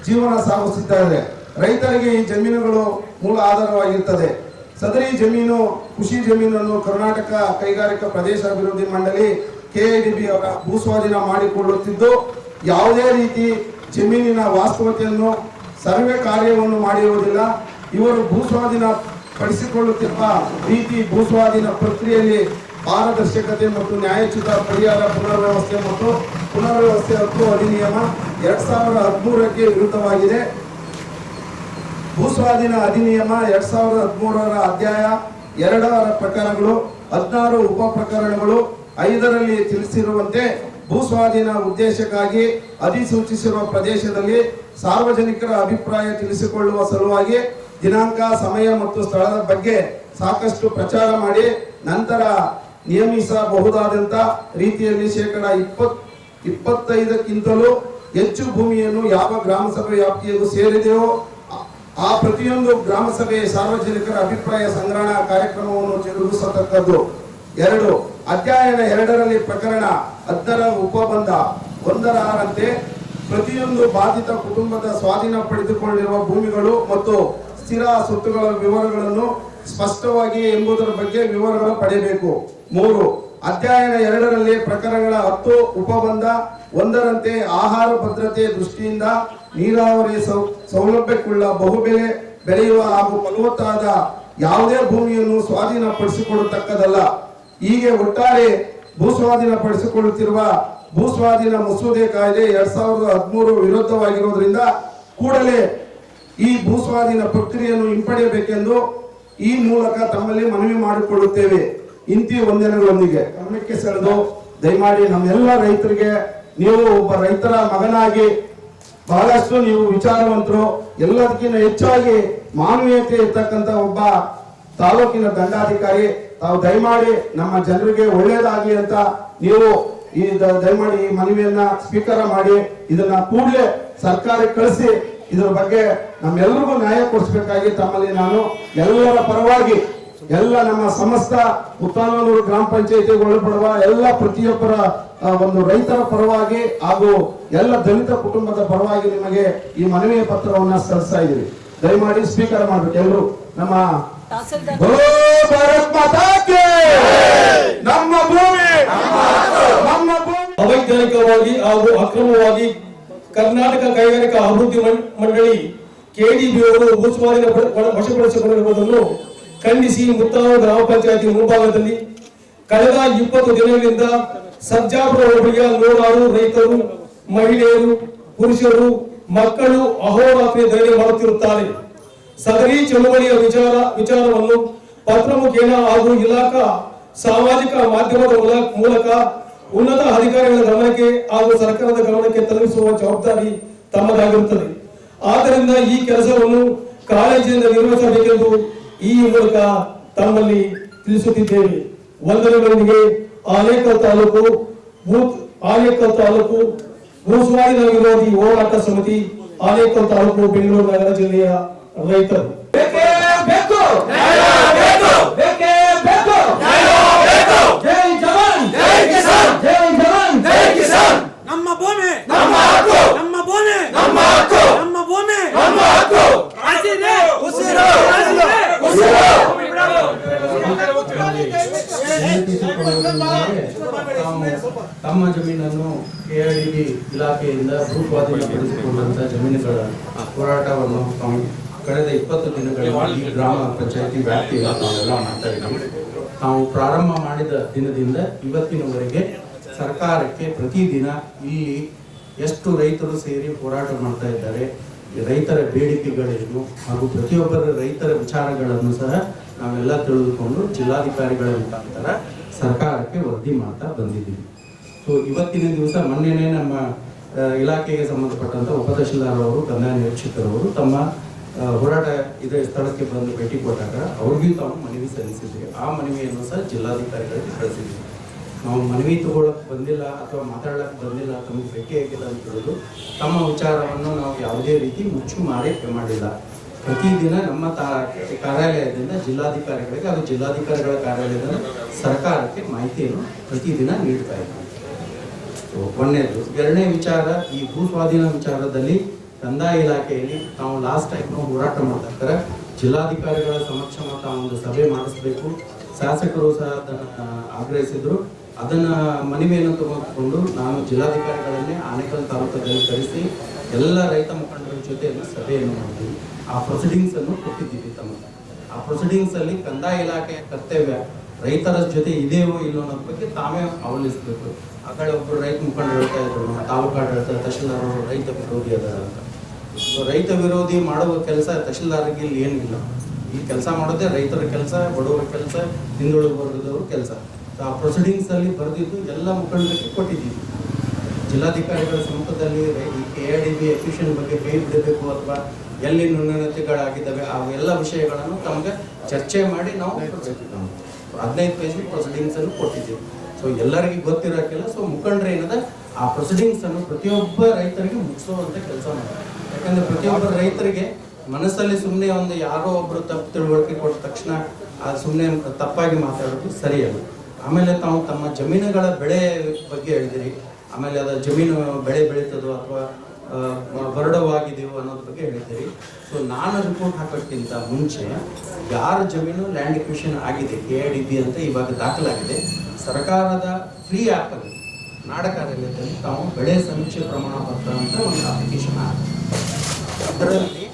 ಜೀವನ ಸಾಗಿಸುತ್ತಾರೆ. ರೈತರಿಗೆ ಈ ಜಮೀನುಗಳು ಮೂಲ ಆಧಾರವಾಗಿರುತ್ತದೆ. ಸದರಿ ಜಮೀನು ಕೃಷಿ ಜಮೀನನ್ನು ಕರ್ನಾಟಕ ಕೈಗಾರಿಕಾ ಪ್ರದೇಶ ಅಭಿವೃದ್ಧಿ ಮಂಡಳಿ KIADB ಅವರ ಭೂಸ್ವಾಧೀನ ಮಾಡಿಕೊಳ್ಳುತ್ತಿದ್ದು ಯಾವುದೇ ರೀತಿ ಜಮೀನಿನ ವಾಸ್ತವತೆಯನ್ನು ಸರ್ವೆ ಕಾರ್ಯವನ್ನು ಮಾಡಿರುವುದಿಲ್ಲ. ಇವರು ಭೂಸ್ವಾಧೀನ ಪಡಿಸಿಕೊಳ್ಳುತ್ತಿರುವ ರೀತಿ ಭೂಸ್ವಾಧೀನ ಪ್ರಕ್ರಿಯೆಯಲ್ಲಿ ಪಾರದರ್ಶಕತೆ ಮತ್ತು ನ್ಯಾಯೋಚಿತ ಪರಿಹಾರ ಪುನರ್ವ್ಯವಸ್ಥೆ ಮತ್ತು ಪುನರ್ವ್ಯವಸ್ಥೆ ಹಕ್ಕು ಅಧಿನಿಯಮ 2013ಕ್ಕೆ ವಿರುದ್ಧವಾಗಿದೆ. ಭೂಸ್ವಾಧೀನ ಅಧಿನಿಯಮ 2013ರ ಅಧ್ಯಾಯ 2ರ ಪ್ರಕರಣಗಳು 16 ಉಪ ಪ್ರಕರಣಗಳು 5ರಲ್ಲಿ ತಿಳಿಸಿರುವಂತೆ ಭೂಸ್ವಾಧೀನ ಉದ್ದೇಶಕ್ಕಾಗಿ ಅಧಿಸೂಚಿಸಿರುವ ಪ್ರದೇಶದಲ್ಲಿ ಸಾರ್ವಜನಿಕರ ಅಭಿಪ್ರಾಯ ತಿಳಿಸಿಕೊಳ್ಳುವ ಸಲುವಾಗಿ ದಿನಾಂಕ, ಸಮಯ ಮತ್ತು ಸ್ಥಳದ ಬಗ್ಗೆ ಸಾಕಷ್ಟು ಪ್ರಚಾರ ಮಾಡಿ ನಂತರ ನಿಯಮಿಸಬಹುದಾದಂತ ರೀತಿಯಲ್ಲಿ ಶೇಕಡಾ 25ಕ್ಕಿಂತಲೂ ಹೆಚ್ಚು ಭೂಮಿಯನ್ನು ಯಾವ ಗ್ರಾಮ ಸಭೆ ವ್ಯಾಪ್ತಿಯಲ್ಲೂ ಸೇರಿದೆಯೋ ಆ ಪ್ರತಿಯೊಂದು ಗ್ರಾಮ ಸಭೆ ಸಾರ್ವಜನಿಕರ ಅಭಿಪ್ರಾಯ ಸಂಗ್ರಹಣಾ ಕಾರ್ಯಕ್ರಮವನ್ನು ಜರುಗಿಸತಕ್ಕದ್ದು. 2. ಅಧ್ಯಾಯನ 2ರಲ್ಲಿ ಪ್ರಕರಣ 10ರ ಉಪಬಂಧ 1ರಂತೆ ಪ್ರತಿಯೊಂದು ಬಾಧಿತ ಕುಟುಂಬದ ಸ್ವಾಧೀನ ಪಡೆದುಕೊಂಡಿರುವ ಭೂಮಿಗಳು ಮತ್ತು ಸ್ಥಿರ ಸ್ವತ್ತುಗಳ ವಿವರಗಳನ್ನು ಸ್ಪಷ್ಟವಾಗಿ ಎಂಬುದರ ಬಗ್ಗೆ ವಿವರಗಳು ಪಡೆಯಬೇಕು. 3. ಅಧ್ಯಾಯನ 2ರಲ್ಲಿ ಪ್ರಕರಣಗಳ 10 ಉಪಬಂಧ 1ರಂತೆ ಆಹಾರ ಭದ್ರತೆ ದೃಷ್ಟಿಯಿಂದ ನೀರಾವರಿ ಸೌಲಭ್ಯಕ್ಕುಳ್ಳ ಬಹುಬೆಲೆ ಬೆಳೆಯುವ ಹಾಗೂ ಫಲವತ್ತಾದ ಯಾವುದೇ ಭೂಮಿಯನ್ನು ಸ್ವಾಧೀನಪಡಿಸಿಕೊಳ್ಳತಕ್ಕದಲ್ಲ. ಹೀಗೆ ಒಟ್ಟಾರೆ ಭೂಸ್ವಾಧೀನ ಪಡಿಸಿಕೊಳ್ಳುತ್ತಿರುವ ಭೂಸ್ವಾಧೀನ ಮಸೂದೆ ಕಾಯ್ದೆ 2013 ವಿರುದ್ಧವಾಗಿರುವುದರಿಂದ ಕೂಡಲೇ ಈ ಭೂಸ್ವಾಧೀನ ಪ್ರಕ್ರಿಯೆಯನ್ನು ಹಿಂಪಡೆಯಬೇಕೆಂದು ಈ ಮೂಲಕ ತಮ್ಮಲ್ಲಿ ಮನವಿ ಮಾಡಿಕೊಳ್ಳುತ್ತೇವೆ. ಇಂತಿ ವಂದನೆಗಳೊಂದಿಗೆ ಗಮನಕ್ಕೆ ಸೆಳೆದು ದಯಮಾಡಿ ನಮ್ಮೆಲ್ಲ ರೈತರಿಗೆ, ನೀವು ಒಬ್ಬ ರೈತರ ಮಗನಾಗಿ ಬಹಳಷ್ಟು ನೀವು ವಿಚಾರವಂತರು, ಎಲ್ಲದಕ್ಕಿಂತ ಹೆಚ್ಚಾಗಿ ಮಾನವೀಯತೆ ಇರ್ತಕ್ಕಂಥ ಒಬ್ಬ ತಾಲೂಕಿನ ದಂಡಾಧಿಕಾರಿ, ತಾವು ದಯಮಾಡಿ ನಮ್ಮ ಜನರಿಗೆ ಒಳ್ಳೇದಾಗಿ ಅಂತ ನೀವು ದಯಮಾಡಿ ಈ ಮನವಿಯನ್ನ ಸ್ವೀಕಾರ ಮಾಡಿ ಇದನ್ನ ಕೂಡಲೇ ಸರ್ಕಾರಕ್ಕೆ ಕಳಿಸಿ ಇದರ ಬಗ್ಗೆ ನಮ್ಮೆಲ್ಲರಿಗೂ ನ್ಯಾಯ ಕೊಡಿಸಬೇಕಾಗಿ ತಮ್ಮಲ್ಲಿ ನಾನು ಎಲ್ಲರ ಪರವಾಗಿ, ಎಲ್ಲ ನಮ್ಮ ಸಮಸ್ತ ಮುತ್ತನೂರು ಗ್ರಾಮ ಪಂಚಾಯತಿಗೆ ಒಳಪಡುವ ಎಲ್ಲ ಪ್ರತಿಯೊಬ್ಬರ ಒಂದು ರೈತರ ಪರವಾಗಿ ಹಾಗೂ ಎಲ್ಲ ದಲಿತ ಕುಟುಂಬದ ಪರವಾಗಿ ನಿಮಗೆ ಈ ಮನವಿಯ ಪತ್ರವನ್ನ ಸಲ್ಲಿಸ್ತಾ ಇದ್ದೀವಿ. ದಯಮಾಡಿ ಸ್ವೀಕಾರ ಮಾಡ್ಬೇಕು ಎಲ್ಲರೂ. ನಮ್ಮ ಭಾರತ್ ಮಾತಾ ಕಿ ನಮ್ಮ ಭೂಮಿ ನಮ್ಮ ಭೂಮಿ. ಅವೈಜ್ಞಾನಿಕವಾಗಿ ಹಾಗೂ ಅಕ್ರಮವಾಗಿ ಕರ್ನಾಟಕ ಕೈಗಾರಿಕಾ ಅಭಿವೃದ್ಧಿ ಮಂಡಳಿ KIADB ಅವರು ಭೂಸ್ವಾಧೀನ ವಶಪಡಿಸಿಕೊಂಡಿರುವುದನ್ನು ಖಂಡಿಸಿ ಮುತ್ತನೂರು ಗ್ರಾಮ ಪಂಚಾಯತಿ ಮುಂಭಾಗದಲ್ಲಿ ಕಳೆದ 20 ದಿನಗಳಿಂದ ಸರ್ಜಾಪುರ ಹೋಬಳಿಯ ನೂರಾರು ರೈತರು, ಮಹಿಳೆಯರು, ಪುರುಷರು, ಮಕ್ಕಳು ಅಹೋರಾತ್ರಿ ಧರಣಿ ಮಾಡುತ್ತಿರುತ್ತಾರೆ. ಸದರಿ ಚಳುವಳಿಯ ವಿಚಾರವನ್ನು ಪತ್ರ ಮುಖೇನ ಹಾಗೂ ಇಲಾಖಾ ಸಾಮಾಜಿಕ ಮಾಧ್ಯಮದ ಮೂಲಕ ಉನ್ನತ ಅಧಿಕಾರಿಗಳ ಗಮನಕ್ಕೆ ಹಾಗೂ ಸರ್ಕಾರದ ಗಮನಕ್ಕೆ ತಲುಪಿಸುವ ಜವಾಬ್ದಾರಿ ತಮ್ಮದಾಗಿರುತ್ತದೆ. ಆದ್ದರಿಂದ ಈ ಕೆಲಸವನ್ನು ಕಾಳಜಿಯಿಂದ ನಿರ್ವಹಿಸಬೇಕೆಂದು ಈ ಮೂಲಕ ತಮ್ಮಲ್ಲಿ ತಿಳಿಸುತ್ತಿದ್ದೇವೆ. ವಂದನೆಗಳೊಂದಿಗೆ ಆನೇಕಲ್ ತಾಲೂಕು ಭೂಸ್ವಾಧೀನ ವಿರೋಧಿ ಹೋರಾಟ ಸಮಿತಿ, ಆನೇಕಲ್ ತಾಲೂಕು, ಬೆಂಗಳೂರು ನಗರ ಜಿಲ್ಲೆಯ ರೈತರು. ಜೈ ಜವಾನ್, ಜೈ ಕಿಸಾನ್, ಜೈ ಜವಾನ್, ಜೈ ಕಿಸಾನ್. ನಮ್ಮ ಭೂಮಿ ನಮ್ಮ ಹಕ್ಕು, ನಮ್ಮ ಭೂಮಿ ನಮ್ಮ ಹಕ್ಕು, ನಮ್ಮ ಭೂಮಿ ನಮ್ಮ ಹಕ್ಕು. ಹಸಿರೇ ಉಸಿರು, ಹಸಿರೇ ಉಸಿರು. ನಾವು ತಮ್ಮ ಜಮೀನನ್ನು KIDB ಇಲಾಖೆಯಿಂದ ಭೂ ಸ್ವಾಧೀನಪಡಿಸಿಕೊಂಡಂತ ಜಮೀನುಗಳ ಹೋರಾಟವನ್ನು ನಾವು ಕಳೆದ 20 ದಿನಗಳಲ್ಲಿ ಈ ಗ್ರಾಮ ಪಂಚಾಯತಿ ವ್ಯಾಪ್ತಿಯಲ್ಲಿ ನಾವೆಲ್ಲ ಮಾಡ್ತಾ ಇದ್ದೀವಿ. ನಾವು ಪ್ರಾರಂಭ ಮಾಡಿದ ದಿನದಿಂದ ಇವತ್ತಿನವರೆಗೆ ಸರ್ಕಾರಕ್ಕೆ ಪ್ರತಿದಿನ ಇಲ್ಲಿ ಎಷ್ಟು ರೈತರು ಸೇರಿ ಹೋರಾಟ ಮಾಡ್ತಾ ಇದ್ದಾರೆ, ರೈತರ ಬೇಡಿಕೆಗಳೇನು ಹಾಗೂ ಪ್ರತಿಯೊಬ್ಬರ ರೈತರ ವಿಚಾರಗಳನ್ನು ಸಹ ನಾವೆಲ್ಲ ತಿಳಿದುಕೊಂಡು ಜಿಲ್ಲಾಧಿಕಾರಿಗಳ ಮುಖಾಂತರ ಸರ್ಕಾರಕ್ಕೆ ವರದಿ ಮಾಡ್ತಾ ಬಂದಿದ್ದೀವಿ. ಸೊ ಇವತ್ತಿನ ದಿವಸ ಮೊನ್ನೆನೇ ನಮ್ಮ ಇಲಾಖೆಗೆ ಸಂಬಂಧಪಟ್ಟಂತ ಉಪತಹಶೀಲ್ದಾರ್ ಅವರು, ಕಂದಾಯ ನಿರೀಕ್ಷಕರವರು ತಮ್ಮ ಹೋರಾಟ ಇದೇ ಸ್ಥಳಕ್ಕೆ ಬಂದು ಭೇಟಿ ಕೊಟ್ಟಾಗ ಅವ್ರಿಗೂ ತಾವು ಮನವಿ ಸಲ್ಲಿಸಿದ್ವಿ. ಆ ಮನವಿಯನ್ನು ಸಹ ಜಿಲ್ಲಾಧಿಕಾರಿಗಳಿಗೆ ಕಳಿಸಿದ್ವಿ. ನಾವು ಮನವಿ ತಗೊಳಕ್ ಬಂದಿಲ್ಲ ಅಥವಾ ಮಾತಾಡಕ್ ಬಂದಿಲ್ಲ, ತಮಗೆ ಭೇಟಿಯಾಗಿಲ್ಲ ಅಂತ ಹೇಳೋದು, ತಮ್ಮ ವಿಚಾರವನ್ನು ನಾವು ಯಾವುದೇ ರೀತಿ ಮುಚ್ಚು ಮಾಡಿಲ್ಲ. ಪ್ರತಿದಿನ ನಮ್ಮ ಕಾರ್ಯಾಲಯದಿಂದ ಜಿಲ್ಲಾಧಿಕಾರಿಗಳಿಗೆ ಹಾಗೂ ಜಿಲ್ಲಾಧಿಕಾರಿಗಳ ಕಾರ್ಯಾಲಯದಿಂದ ಸರ್ಕಾರಕ್ಕೆ ಮಾಹಿತಿಯನ್ನು ಪ್ರತಿದಿನ ನೀಡ್ತಾ ಇದ್ದೀವಿ. ಒಂದನೇದು. ಎರಡನೇ ವಿಚಾರ, ಈ ಭೂ ಸ್ವಾಧೀನ ವಿಚಾರದಲ್ಲಿ ಕಂದಾಯ ಇಲಾಖೆಯಲ್ಲಿ ನಾವು ಲಾಸ್ಟ್ ಟೈಮ್ ಹೋರಾಟ ಮಾಡ್ತಾರೆ. ಜಿಲ್ಲಾಧಿಕಾರಿಗಳ ಸಮಕ್ಷ ಒಂದು ಸಭೆ ಮಾಡಿಸ್ಬೇಕು, ಶಾಸಕರು ಸಹ ಅದನ್ನು ಆಗ್ರಹಿಸಿದ್ರು. ಅದನ್ನ ಮನವಿಯನ್ನು ತೆಗೆದುಕೊಂಡು ನಾನು ಜಿಲ್ಲಾಧಿಕಾರಿಗಳನ್ನೇ ಆನೇಕಲ್ ತಾಲೂಕಲ್ಲಿ ಕರೆಸಿ ಎಲ್ಲ ರೈತ ಮುಖಂಡರ ಜೊತೆ ಸಭೆಯನ್ನು ಮಾಡಿದ್ವಿ. ಆ ಪ್ರೊಸೀಡಿಂಗ್ಸ್ ಅನ್ನು ಕೊಟ್ಟಿದ್ದೀವಿ ತಮಗೆ. ಆ ಪ್ರೊಸೀಡಿಂಗ್ಸ್ ಅಲ್ಲಿ ಕಂದಾಯ ಇಲಾಖೆಯ ಕರ್ತವ್ಯ ರೈತರ ಜೊತೆ ಇದೆಯೋ ಇಲ್ಲೋ ಅನ್ನೋದ್ರ ಬಗ್ಗೆ ತಾವೇ ಅವಲಂಬಿಸಬೇಕು. ಆ ಕಡೆ ಒಬ್ಬರು ರೈತ ಮುಖಂಡರು ಹೇಳ್ತಾ ಇದ್ರು, ತಾಲೂಕಾಡಳಿತ ತಹಶೀಲ್ದಾರ್ ರೈತ ವಿರೋಧಿ ಅದಾರ ಅಂತ. ರೈತ ವಿರೋಧಿ ಮಾಡುವ ಕೆಲಸ ತಹಶೀಲ್ದಾರ್ಗೆ ಇಲ್ಲಿ ಏನಿಲ್ಲ. ಈ ಕೆಲಸ ಮಾಡೋದೇ ರೈತರ ಕೆಲಸ, ಬಡವರ ಕೆಲಸ, ಹಿಂದುಳಿದ ವರ್ಗದವ್ರ ಕೆಲಸ. ಆ ಪ್ರೊಸೀಡಿಂಗ್ಸ್ ಅಲ್ಲಿ ಬರೆದಿದ್ದು ಎಲ್ಲ ಮುಖಂಡರಿಗೆ ಕೊಟ್ಟಿದ್ದೀವಿ. ಜಿಲ್ಲಾಧಿಕಾರಿಗಳ ಸಮ್ಮುಖದಲ್ಲಿ ಈ KIDB ಎಫಿಷಿಯನ್ ಬಗ್ಗೆ ಕೈ ಬಿಡಬೇಕು ಅಥವಾ ಎಲ್ಲಿ ನ್ಯೂನತೆಗಳಾಗಿದ್ದಾವೆ ಅವೆಲ್ಲ ವಿಷಯಗಳನ್ನು ತಮಗೆ ಚರ್ಚೆ ಮಾಡಿ ನಾವು 15 ಪೇಜ್ ಪ್ರೊಸೀಡಿಂಗ್ಸ್ ಅನ್ನು ಕೊಟ್ಟಿದ್ದೀವಿ. ಸೊ ಎಲ್ಲರಿಗೂ ಗೊತ್ತಿರೋಕ್ಕಿಲ್ಲ. ಸೊ ಮುಖಂಡರು ಏನದ ಆ ಪ್ರೊಸೀಡಿಂಗ್ಸ್ ಅನ್ನು ಪ್ರತಿಯೊಬ್ಬ ರೈತರಿಗೆ ಮುಗಿಸುವಂತ ಕೆಲಸ ಮಾಡ್ತಾರೆ. ಯಾಕಂದ್ರೆ ಪ್ರತಿಯೊಬ್ಬ ರೈತರಿಗೆ ಮನಸ್ಸಲ್ಲಿ ಸುಮ್ಮನೆ ಒಂದು ಯಾರೋ ಒಬ್ರು ತಪ್ಪು ತಿಳುವಳಿಕೆ ಕೊಟ್ಟ ತಕ್ಷಣ ಸುಮ್ಮನೆ ತಪ್ಪಾಗಿ ಮಾತಾಡೋದು ಸರಿಯಲ್ಲ. ಆಮೇಲೆ ತಾವು ತಮ್ಮ ಜಮೀನುಗಳ ಬೆಳೆ ಬಗ್ಗೆ ಹೇಳಿದಿರಿ. ಆಮೇಲೆ ಅದ ಜಮೀನು ಬೆಳೆ ಬೆಳೀತದೋ ಅಥವಾ ಬರಡವಾಗಿದೆಯೋ ಅನ್ನೋದ್ರ ಬಗ್ಗೆ ಹೇಳಿದ್ದೀರಿ. ಸೊ ನಾನು ರಿಪೋರ್ಟ್ ಹಾಕೋಕ್ಕಿಂತ ಮುಂಚೆ ಯಾರ ಜಮೀನು ಲ್ಯಾಂಡ್ ಎಕ್ವಿಷನ್ ಆಗಿದೆ KIDB ಅಂತ ಇವಾಗ ದಾಖಲಾಗಿದೆ, ಸರ್ಕಾರದ ಫ್ರೀ ಆ್ಯಪಲ್ಲಿ ನಾಡ ಕಾರ್ಯಾಲಯದಲ್ಲಿ ತಾವು ಬೆಳೆ ಸಮೀಕ್ಷೆ ಪ್ರಮಾಣ ಪತ್ರ ಅಂತ ಒಂದು ಅಪ್ಲಿಕೇಶನ್ ಆಗಿದೆ. ಅದರಲ್ಲಿ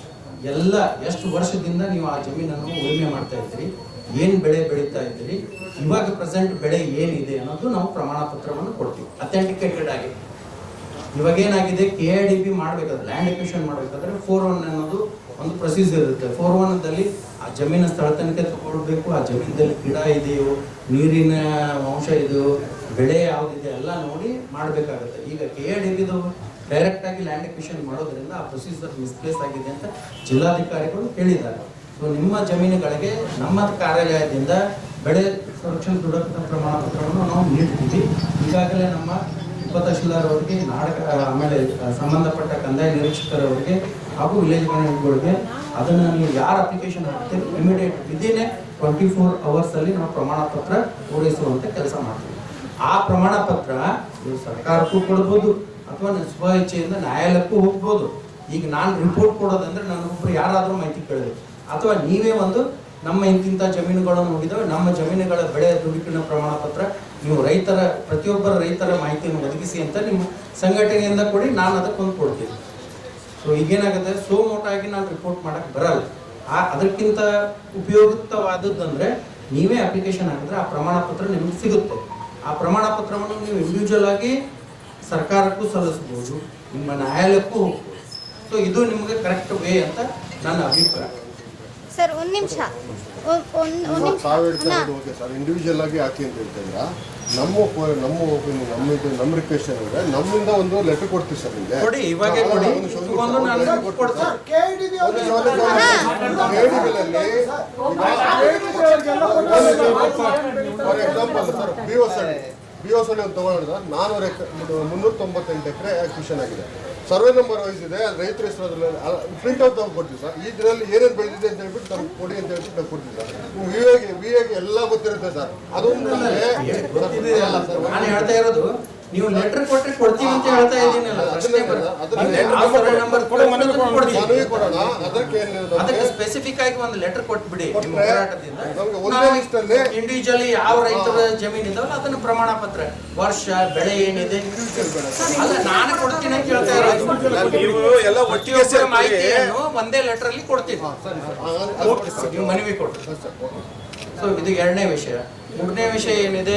ಎಲ್ಲ ಎಷ್ಟು ವರ್ಷದಿಂದ ನೀವು ಆ ಜಮೀನನ್ನು ಉಳುಮೆ ಮಾಡ್ತಾ ಇದ್ದೀರಿ, ಏನು ಬೆಳೆ ಬೆಳೀತಾ ಇದ್ದೀರಿ, ಇವಾಗ ಪ್ರೆಸೆಂಟ್ ಬೆಳೆ ಏನಿದೆ ಅನ್ನೋದು ನಾವು ಪ್ರಮಾಣ ಪತ್ರವನ್ನು ಕೊಡ್ತೀವಿ ಅಥೆಂಟಿಕೇಟೆಡ್ ಆಗಿ. ಇವಾಗ ಏನಾಗಿದೆ, KIDB ಮಾಡಬೇಕಾದ್ರೆ ಲ್ಯಾಂಡ್ ಎಕ್ವಿಷನ್ ಮಾಡಬೇಕಾದ್ರೆ 4-1 ಅನ್ನೋದು ಒಂದು ಪ್ರೊಸೀಜರ್ ಇರುತ್ತೆ. 4-1ದಲ್ಲಿ ಆ ಜಮೀನ ಸ್ಥಳ ತನಿಖೆ ತಗೊಳ್ಬೇಕು, ಆ ಜಮೀನದಲ್ಲಿ ಗಿಡ ಇದೆಯೋ, ನೀರಿನ ಅಂಶ ಇದೆಯೋ, ಬೆಳೆ ಯಾವುದಿದೆ ಎಲ್ಲ ನೋಡಿ ಮಾಡಬೇಕಾಗುತ್ತೆ. ಈಗ KIDBದು ಡೈರೆಕ್ಟ್ ಆಗಿ ಲ್ಯಾಂಡ್ ಎಕ್ವಿಷನ್ ಮಾಡೋದ್ರಿಂದ ಆ ಪ್ರೊಸೀಜರ್ ಮಿಸ್ಪ್ಲೇಸ್ ಆಗಿದೆ ಅಂತ ಜಿಲ್ಲಾಧಿಕಾರಿಗಳು ಹೇಳಿದ್ದಾರೆ. ಸೊ ನಿಮ್ಮ ಜಮೀನುಗಳಿಗೆ ನಮ್ಮ ಕಾರ್ಯಾಲಯದಿಂದ ಬೆಳೆ ಸಂರಕ್ಷಣೆ ದೃಢತಾ ಪ್ರಮಾಣ ಪತ್ರವನ್ನು ನಾವು ನೀಡ್ತೀವಿ. ಈಗಾಗಲೇ ನಮ್ಮ ಉಪತಹಶೀಲ್ದಾರ್ ಅವರಿಗೆ, ಆಮೇಲೆ ಸಂಬಂಧಪಟ್ಟ ಕಂದಾಯ ನಿರೀಕ್ಷಕರವರಿಗೆ ಹಾಗೂ ವಿಲೇಜ್ ಮ್ಯಾನೇಜರ್ಗಳಿಗೆ ಅದನ್ನು ನೀವು ಯಾರು ಅಪ್ಲಿಕೇಶನ್ ಹಾಕ್ತೀವಿ ಇಮಿಡಿಯೇಟ್ ವಿದಿನ್ 24 hours ಅಲ್ಲಿ ನಾವು ಪ್ರಮಾಣ ಪತ್ರ ಪೂರೈಸುವಂತೆ ಕೆಲಸ ಮಾಡ್ತೀವಿ. ಆ ಪ್ರಮಾಣ ಪತ್ರ ನೀವು ಸರ್ಕಾರಕ್ಕೂ ಕೊಡ್ಬೋದು ಅಥವಾ ಸ್ವ ಇಚ್ಛೆಯಿಂದ ನ್ಯಾಯಾಲಯಕ್ಕೂ ಹೋಗ್ಬೋದು. ಈಗ ನಾನು ರಿಪೋರ್ಟ್ ಕೊಡೋದಂದ್ರೆ ನನ್ನೊಬ್ಬರು ಯಾರಾದರೂ ಮಾಹಿತಿ ಕೇಳಬೇಕು, ಅಥವಾ ನೀವೇ ಒಂದು ನಮ್ಮ ಇಂತಿಂಥ ಜಮೀನುಗಳನ್ನು ನೋಡಿದರೆ ನಮ್ಮ ಜಮೀನುಗಳ ಬೆಳೆ ದುಡಿಕಿನ ಪ್ರಮಾಣ ಪತ್ರ ನೀವು ಪ್ರತಿಯೊಬ್ಬರ ರೈತರ ಮಾಹಿತಿಯನ್ನು ಒದಗಿಸಿ ಅಂತ ನಿಮ್ಮ ಸಂಘಟನೆಯಿಂದ ಕೊಡಿ, ನಾನು ಅದಕ್ಕೊಂದು ಕೊಡ್ತೀನಿ. ಸೊ ಈಗೇನಾಗುತ್ತೆ, ಸೋಮೋಟಾಗಿ ನಾನು ರಿಪೋರ್ಟ್ ಮಾಡಕ್ಕೆ ಬರಲ್ಲ. ಅದಕ್ಕಿಂತ ಉಪಯುಕ್ತವಾದದ್ದಂದ್ರೆ ನೀವೇ ಅಪ್ಲಿಕೇಶನ್ ಹಾಕಿದ್ರೆ ಆ ಪ್ರಮಾಣ ಪತ್ರ ನಿಮಗೆ ಸಿಗುತ್ತೆ. ಆ ಪ್ರಮಾಣ ಪತ್ರವನ್ನು ನೀವು ಇಂಡಿವಿಜುವಲ್ ಆಗಿ ಸರ್ಕಾರಕ್ಕೂ ಸಲ್ಲಿಸ್ಬೋದು, ನಿಮ್ಮ ನ್ಯಾಯಾಲಯಕ್ಕೂ ಹೋಗ್ಬೋದು. ಸೊ ಇದು ನಿಮಗೆ ಕರೆಕ್ಟ್ ವೇ ಅಂತ ನನ್ನ ಅಭಿಪ್ರಾಯ. ಸರ್ ಒಂದು ನಿಮಿಷ ತಾವು ಹೇಳ್ತಾ ಇರೋದು ಓಕೆ ಸರ್, ಇಂಡಿವಿಜುವಲ್ ಆಗಿ ಹಾಕಿ ಅಂತ ಹೇಳ್ತಾ ಇದ್ದೀರಾ. ನಮ್ಮ ರಿಕ್ವೆಸ್ಟ್ ಏನಂದ್ರೆ ನಮ್ಮಿಂದ ಒಂದು ಲೆಟರ್ ಕೊಡ್ತೀವಿ ಸರ್ ನಿಮಗೆ. ಕೊಡಿ, ಇವಾಗೇ ಕೊಡಿ. ಫಾರ್ ಎಕ್ಸಾಂಪಲ್ ಸರ್ BOS ಅಲ್ಲಿ ಒಂದು ತಗೊಳ್ಳೋಣ, 398 ಎಕರೆ ಅಕ್ವಿಷನ್ ಆಗಿದೆ. ಸರ್ವೆ ನಂಬರ್ ವೈಸ್ ಇದೆ, ರೈತರ ಹೆಸರು ಪ್ರಿಂಟ್ ಔಟ್ ನಾವು ಕೊಡ್ತೀವಿ ಸರ್. ಇದರಲ್ಲಿ ಏನೇನು ಬೆಳೆದಿದೆ ಅಂತ ಹೇಳ್ಬಿಟ್ಟು ನಮ್ಗೆ ಕೊಡಿ ಅಂತ ಹೇಳ್ಬಿಟ್ಟು ನಾವು ಕೊಡ್ತೀವಿ ಸರ್. ವಿಎಗೆ ಎಲ್ಲ ಗೊತ್ತಿರುತ್ತೆ ಸರ್. ಅದೊಂದು ನಾನು ಹೇಳ್ತಾ ಇರೋದು ನೀವು ಲೆಟರ್ ಕೊಟ್ಟರೆ ಕೊಡ್ತೀವಿ ಅಂತ ಹೇಳ್ತಾ ಇದ್ದೀನಲ್ಲ, ಪ್ರಶ್ನೆ ಮನವಿ ಕೊಡೋಣ. ಅದಕ್ಕೆ ಸ್ಪೆಸಿಫಿಕ್ ಆಗಿ ಒಂದು ಲೆಟರ್ ಕೊಟ್ಬಿಡಿ ನಿಮ್ಮ ಕೊಟ್ರೆ ಹೋರಾಟದಿಂದ. ನಮ್ಗೆ ಒಂದೇ ಲಿಸ್ಟಲ್ಲಿ ಇಂಡಿವಿಜುವಲಿ ಯಾವ ರೈತರ ಜಮೀನು ಇದಾವಲ್ಲ ಅದನ್ನು ಪ್ರಮಾಣ ಪತ್ರ, ವರ್ಷ, ಬೆಳೆ ಏನಿದೆ ಅಲ್ಲ ನಾನು ಕೊಡ್ತೀನಿ ಅಂತ ಹೇಳ್ತಾ ಇರೋದು. ನೀವು ಎಲ್ಲ ಒಟ್ಟಿಗೆ ಸೇರಿ ಮಾಹಿತಿಯನ್ನು ಒಂದೇ ಲೆಟರ್ ಅಲ್ಲಿ ಕೊಡ್ತೀನಿ, ನೀವು ಮನವಿ ಕೊಡ್ತೀವಿ. ಸೊ ಇದು ಎರಡನೇ ವಿಷಯ. ಮೂರನೇ ವಿಷಯ ಏನಿದೆ,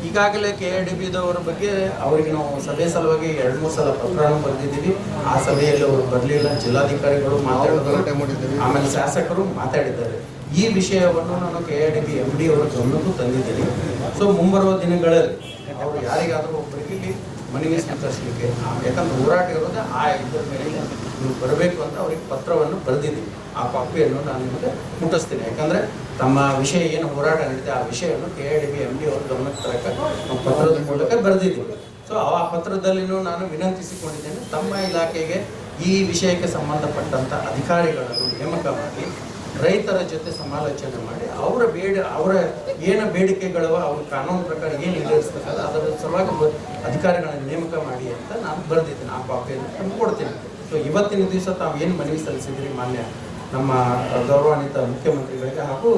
ಈಗಾಗಲೇ KIDBದವರ ಬಗ್ಗೆ ಅವರಿಗೆ ನಾವು ಸಭೆ ಸಲುವಾಗಿ 2-3 ಸಲ ಪತ್ರವನ್ನು ಬರೆದಿದ್ದೀವಿ. ಆ ಸಭೆಯಲ್ಲಿ ಅವರು ಬರಲಿಲ್ಲ. ಜಿಲ್ಲಾಧಿಕಾರಿಗಳು ಮಾತಾಡಿದ್ದಾರೆ, ಆಮೇಲೆ ಶಾಸಕರು ಮಾತಾಡಿದ್ದಾರೆ. ಈ ವಿಷಯವನ್ನು ನಾನು KIDB MD ಅವರ ಗಮನಕ್ಕೂ ತಂದಿದ್ದೀನಿ. ಸೊ ಮುಂಬರುವ ದಿನಗಳಲ್ಲಿ ಅವರು ಯಾರಿಗಾದರೂ ಒಬ್ಬರಿಗೆ ಇಲ್ಲಿ ಮನವಿ ಸ್ವೀಕರಿಸಲಿಕ್ಕೆ, ಯಾಕಂದ್ರೆ ಹೋರಾಟ ಇರೋದು ಆ ಇದರ ಮೇಲೆ ನೀವು ಬರಬೇಕು ಅಂತ ಅವ್ರಿಗೆ ಪತ್ರವನ್ನು ಬರೆದಿದ್ದೀವಿ. ಆ ಕಾಪಿಯನ್ನು ನಾನು ನಿಮಗೆ ಮುಟ್ಟಿಸ್ತೀನಿ. ಯಾಕಂದರೆ ತಮ್ಮ ವಿಷಯ ಏನು ಹೋರಾಟ ನಡೀತೆ ಆ ವಿಷಯವನ್ನು KIDB MD ಅವರ ಗಮನಕ್ಕೆ ತರಕ್ಕೆ ನಾವು ಪತ್ರದ ಮೂಲಕ ಬರೆದಿದ್ದೀವಿ. ಸೊ ಆ ಪತ್ರದಲ್ಲಿನೂ ನಾನು ವಿನಂತಿಸಿಕೊಂಡಿದ್ದೇನೆ, ತಮ್ಮ ಇಲಾಖೆಗೆ ಈ ವಿಷಯಕ್ಕೆ ಸಂಬಂಧಪಟ್ಟಂಥ ಅಧಿಕಾರಿಗಳನ್ನು ನೇಮಕ ಮಾಡಿ ರೈತರ ಜೊತೆ ಸಮಾಲೋಚನೆ ಮಾಡಿ ಅವರ ಏನು ಬೇಡಿಕೆಗಳು ಅವ್ರ ಕಾನೂನು ಪ್ರಕಾರ ಏನು ಈಡೇರಿಸಬೇಕಲ್ಲ ಅದರ ಸಲುವಾಗಿ ಅಧಿಕಾರಿಗಳನ್ನು ನೇಮಕ ಮಾಡಿ ಅಂತ ನಾನು ಬರೆದಿದ್ದೀನಿ. ಆ ಕಾಪಿಯನ್ನು ತಂದು ಕೊಡ್ತೀನಿ. ಸೊ ಇವತ್ತಿನ ದಿವಸ ತಾವು ಏನು ಮನವಿ ಸಲ್ಲಿಸಿದ್ರಿ ಮಾನ್ಯ ನಮ್ಮ ಗೌರವಾನ್ವಿತ ಮುಖ್ಯಮಂತ್ರಿಗಳಿಗೆ ಹಾಗೂ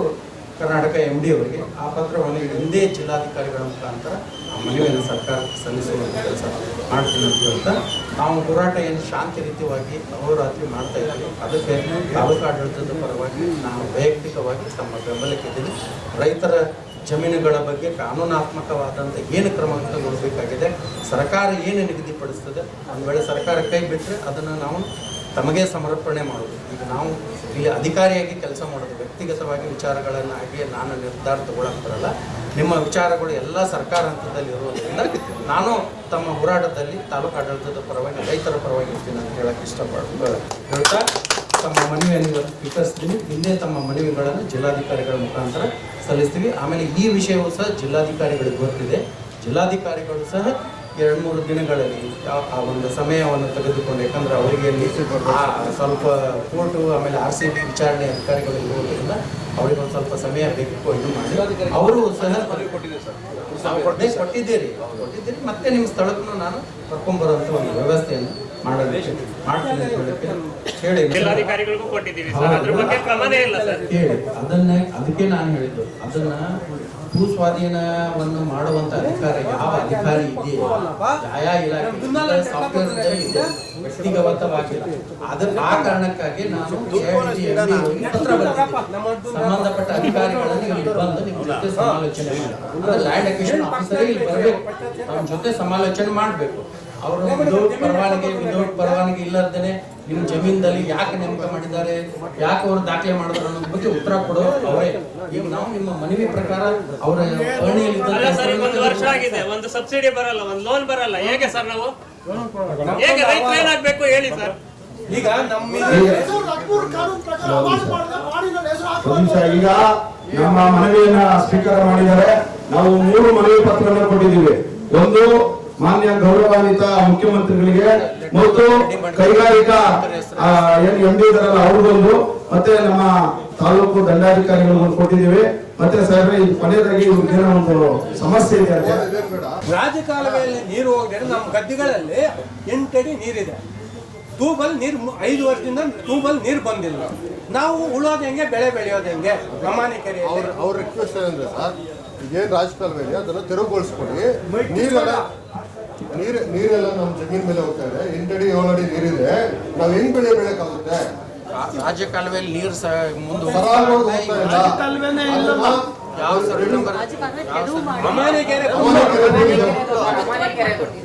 ಕರ್ನಾಟಕ MD ಅವರಿಗೆ ಆ ಪತ್ರವನ್ನು ಹಿಂದೆ ಜಿಲ್ಲಾಧಿಕಾರಿಗಳ ಮುಖಾಂತರ ಆ ಮನವಿಯನ್ನು ಸರ್ಕಾರಕ್ಕೆ ಸಲ್ಲಿಸುವಂಥ ಕೆಲಸ ಮಾಡ್ತೀನಿ ಅಂತ ಹೇಳ್ತಾ, ನಾವು ಹೋರಾಟ ಏನು ಶಾಂತಿ ರೀತಿಯಾಗಿ ಅಹೋರಾತ್ರಿ ಮಾಡ್ತಾ ಇದ್ದೀವಿ. ಅದಕ್ಕೆ ತಾಲೂಕು ಆಡಳಿತದ ಪರವಾಗಿ ನಾನು ವೈಯಕ್ತಿಕವಾಗಿ ತಮ್ಮ ಬೆಂಬಲಕ್ಕಿದ್ದೀನಿ. ರೈತರ ಜಮೀನುಗಳ ಬಗ್ಗೆ ಕಾನೂನಾತ್ಮಕವಾದಂಥ ಏನು ಕ್ರಮ ತೆಗೆದುಕೊಳ್ಳಬೇಕಾಗಿದೆ, ಸರ್ಕಾರ ಏನು ನಿಗದಿಪಡಿಸ್ತದೆ, ಒಂದು ವೇಳೆ ಸರ್ಕಾರ ಕೈ ಬಿಟ್ಟರೆ ಅದನ್ನು ನಾವು ತಮಗೆ ಸಮರ್ಪಣೆ ಮಾಡೋದು. ಈಗ ನಾವು ಇಲ್ಲಿ ಅಧಿಕಾರಿಯಾಗಿ ಕೆಲಸ ಮಾಡೋದು, ವ್ಯಕ್ತಿಗತವಾಗಿ ವಿಚಾರಗಳನ್ನಾಗಿ ನಾನು ನಿರ್ಧಾರ ತಗೊಳ್ಳಕ್ಕೆ ಬರಲ್ಲ. ನಿಮ್ಮ ವಿಚಾರಗಳು ಎಲ್ಲ ಸರ್ಕಾರ ಹಂತದಲ್ಲಿ ಇರುವುದರಿಂದ ನಾನು ತಮ್ಮ ಹೋರಾಟದಲ್ಲಿ ತಾಲೂಕು ಆಡಳಿತದ ಪರವಾಗಿ ರೈತರ ಪರವಾಗಿ ಇರ್ತೀನಿ ಅಂತ ಹೇಳಕ್ಕೆ ಹೇಳ್ತಾ ತಮ್ಮ ಮನವಿಯನ್ನು ಸ್ವೀಕರಿಸ್ತೀನಿ. ಹಿಂದೆ ತಮ್ಮ ಮನವಿಗಳನ್ನು ಜಿಲ್ಲಾಧಿಕಾರಿಗಳ ಮುಖಾಂತರ ಸಲ್ಲಿಸ್ತೀವಿ. ಆಮೇಲೆ ಈ ವಿಷಯವೂ ಸಹ ಜಿಲ್ಲಾಧಿಕಾರಿಗಳಿಗೆ ಗೊತ್ತಿದೆ. ಜಿಲ್ಲಾಧಿಕಾರಿಗಳು ಸಹ 2-3 ದಿನಗಳಲ್ಲಿ ಆ ಒಂದು ಸಮಯವನ್ನು ತೆಗೆದುಕೊಂಡು, ಯಾಕಂದ್ರೆ ಅವರಿಗೆ ಸ್ವಲ್ಪ ಕೋರ್ಟು ಆಮೇಲೆ RCB ವಿಚಾರಣೆ ಅಧಿಕಾರಿಗಳು ಇರುವುದರಿಂದ ಅವರಿಗೆ ಒಂದು ಸ್ವಲ್ಪ ಸಮಯ ಬೇಕು ಇದು ಮಾಡಿ ಅವರು ಸಹ ಕೊಟ್ಟಿದ್ದೀರಿ. ಮತ್ತೆ ನಿಮ್ಮ ಸ್ಥಳಕ್ಕೂ ನಾನು ಕರ್ಕೊಂಡ್ಬರುವಂಥ ಒಂದು ವ್ಯವಸ್ಥೆಯನ್ನು ಮಾಡ್ತೀನಿ ಅಂತ ಹೇಳಿ ಅದಕ್ಕೆ ನಾನು ಹೇಳಿದ್ದು, ಅದನ್ನ ಭೂಸ್ವಾಧೀನವನ್ನು ಮಾಡುವಂತ ಅಧಿಕಾರ ಯಾವ ಅಧಿಕಾರಿ ಇದೆಯೋ ಆಯಾ ಇಲಾಖೆ ಸಾಫ್ಟ್ವೇರ್ ಇದೆ, ವ್ಯಕ್ತಿಗತವಾಗಿಲ್ಲ. ಆ ಕಾರಣಕ್ಕಾಗಿ ನಾನು ಪತ್ರ ಬರೆದಿದ್ದೀನಿ. ಸಂಬಂಧಪಟ್ಟ ಅಧಿಕಾರಿಗಳನ್ನು ಇಲ್ಲಿ ಬಂದು ನಿಮ್ಮ ಜೊತೆ ಸಮಾಲೋಚನೆ ಮಾಡಿ, ಲ್ಯಾಂಡ್ ಅಕ್ವಿಸಿಷನ್ ಆಫೀಸರ್ ಇಲ್ಲಿ ಬರಬೇಕು, ನಮ್ಮ ಜೊತೆ ಸಮಾಲೋಚನೆ ಮಾಡಬೇಕು. ಅವರು ವಿದೌಟ್ ಪರವಾನಗಿ ಇಲ್ಲದೇ ನಿಮ್ಮ ಜಮೀನಲ್ಲಿ ಯಾಕೆ ನೇಮಕ ಮಾಡಿದ್ದಾರೆ, ಯಾಕೆ ಅವರು ದಾಖಲೆ ಮಾಡಿದ್ರು ಅನ್ನೋದ್ರ ಬಗ್ಗೆ ಉತ್ತರ ಕೊಡೋರು ಅವರೇ. ಈಗ ನಾವು ನಿಮ್ಮ ಮನವಿ ಪ್ರಕಾರ ಅವರ ಒಂದು ವರ್ಷ ಆಗಿದೆ, ಒಂದು ಸಬ್ಸಿಡಿ ಬರಲ್ಲ, ಒಂದು ಲೋನ್ ಬರಲ್ಲ. ಹೇಗೆ ಸರ್ ನಾವು ಹೇಗೆ ರೈತರು ಏನಾಗಬೇಕು ಹೇಳಿ ಸರ್? ಈಗ ಈಗ ನಮ್ಮ ಮನವಿಯನ್ನ ಸ್ವೀಕಾರ ಮಾಡಿದ್ದಾರೆ. ನಾವು 3 ಮನವಿ ಪತ್ರವನ್ನು ಕೊಟ್ಟಿದ್ದೀವಿ. ಒಂದು ಮಾನ್ಯ ಗೌರವಾನ್ವಿತ ಮುಖ್ಯಮಂತ್ರಿಗಳಿಗೆ ಮತ್ತು ಕೈಗಾರಿಕಾ MD ಇದಾರಲ್ಲ ಅವ್ರಿಗೊಂದು, ಮತ್ತೆ ನಮ್ಮ ತಾಲೂಕು ದಂಡಾಧಿಕಾರಿಗಳಿಗೊಂದು ಕೊಟ್ಟಿದ್ದೀವಿ. ಮತ್ತೆ ಸರ್ ಈ ಕೊನೆಯದಾಗಿ ಏನೋ ಒಂದು ಸಮಸ್ಯೆ ಇದೆ ಅಂತ. ರಾಜಕಾಲುವೆಯಲ್ಲಿ ನೀರು ಹೋಗದೆ ನಮ್ಮ ಗದ್ದೆಗಳಲ್ಲಿ 8 ಅಡಿ ನೀರಿದೆ. ಟ್ಯೂಬಲ್ ನೀರು 5 ವರ್ಷದಿಂದ ಟ್ಯೂಬಲ್ ನೀರು ಬಂದಿಲ್ಲ. ನಾವು ಉಳೋದು ಹೆಂಗೆ, ಬೆಳೆ ಬೆಳೆಯೋದು ಹೆಂಗೆ? ಪ್ರಮಾಣಿಕರಿ ಅವ್ರ ರಿಕ್ವೆಸ್ಟ್ ಏನಂದ್ರೆ ಸರ್, ಈಗೇನು ರಾಜಕಾಲುವೆ ಅದನ್ನು ತೆರವುಗೊಳಿಸ್ಕೊಡಿ. ನೀರೆಲ್ಲ ನಮ್ಮ ಜಮೀನ್ ಮೇಲೆ ಹೋಗ್ತಾ ಇದೆ. 8 ಅಡಿ 7 ಅಡಿ ನೀರಿದೆ, ನಾವು ಹೆಂಗ್ ಬೆಳೆಯಕ್ಕಾಗುತ್ತೆ? ರಾಜ್ಯ ಕಾಲುವೆಯಲ್ಲಿ ನೀರು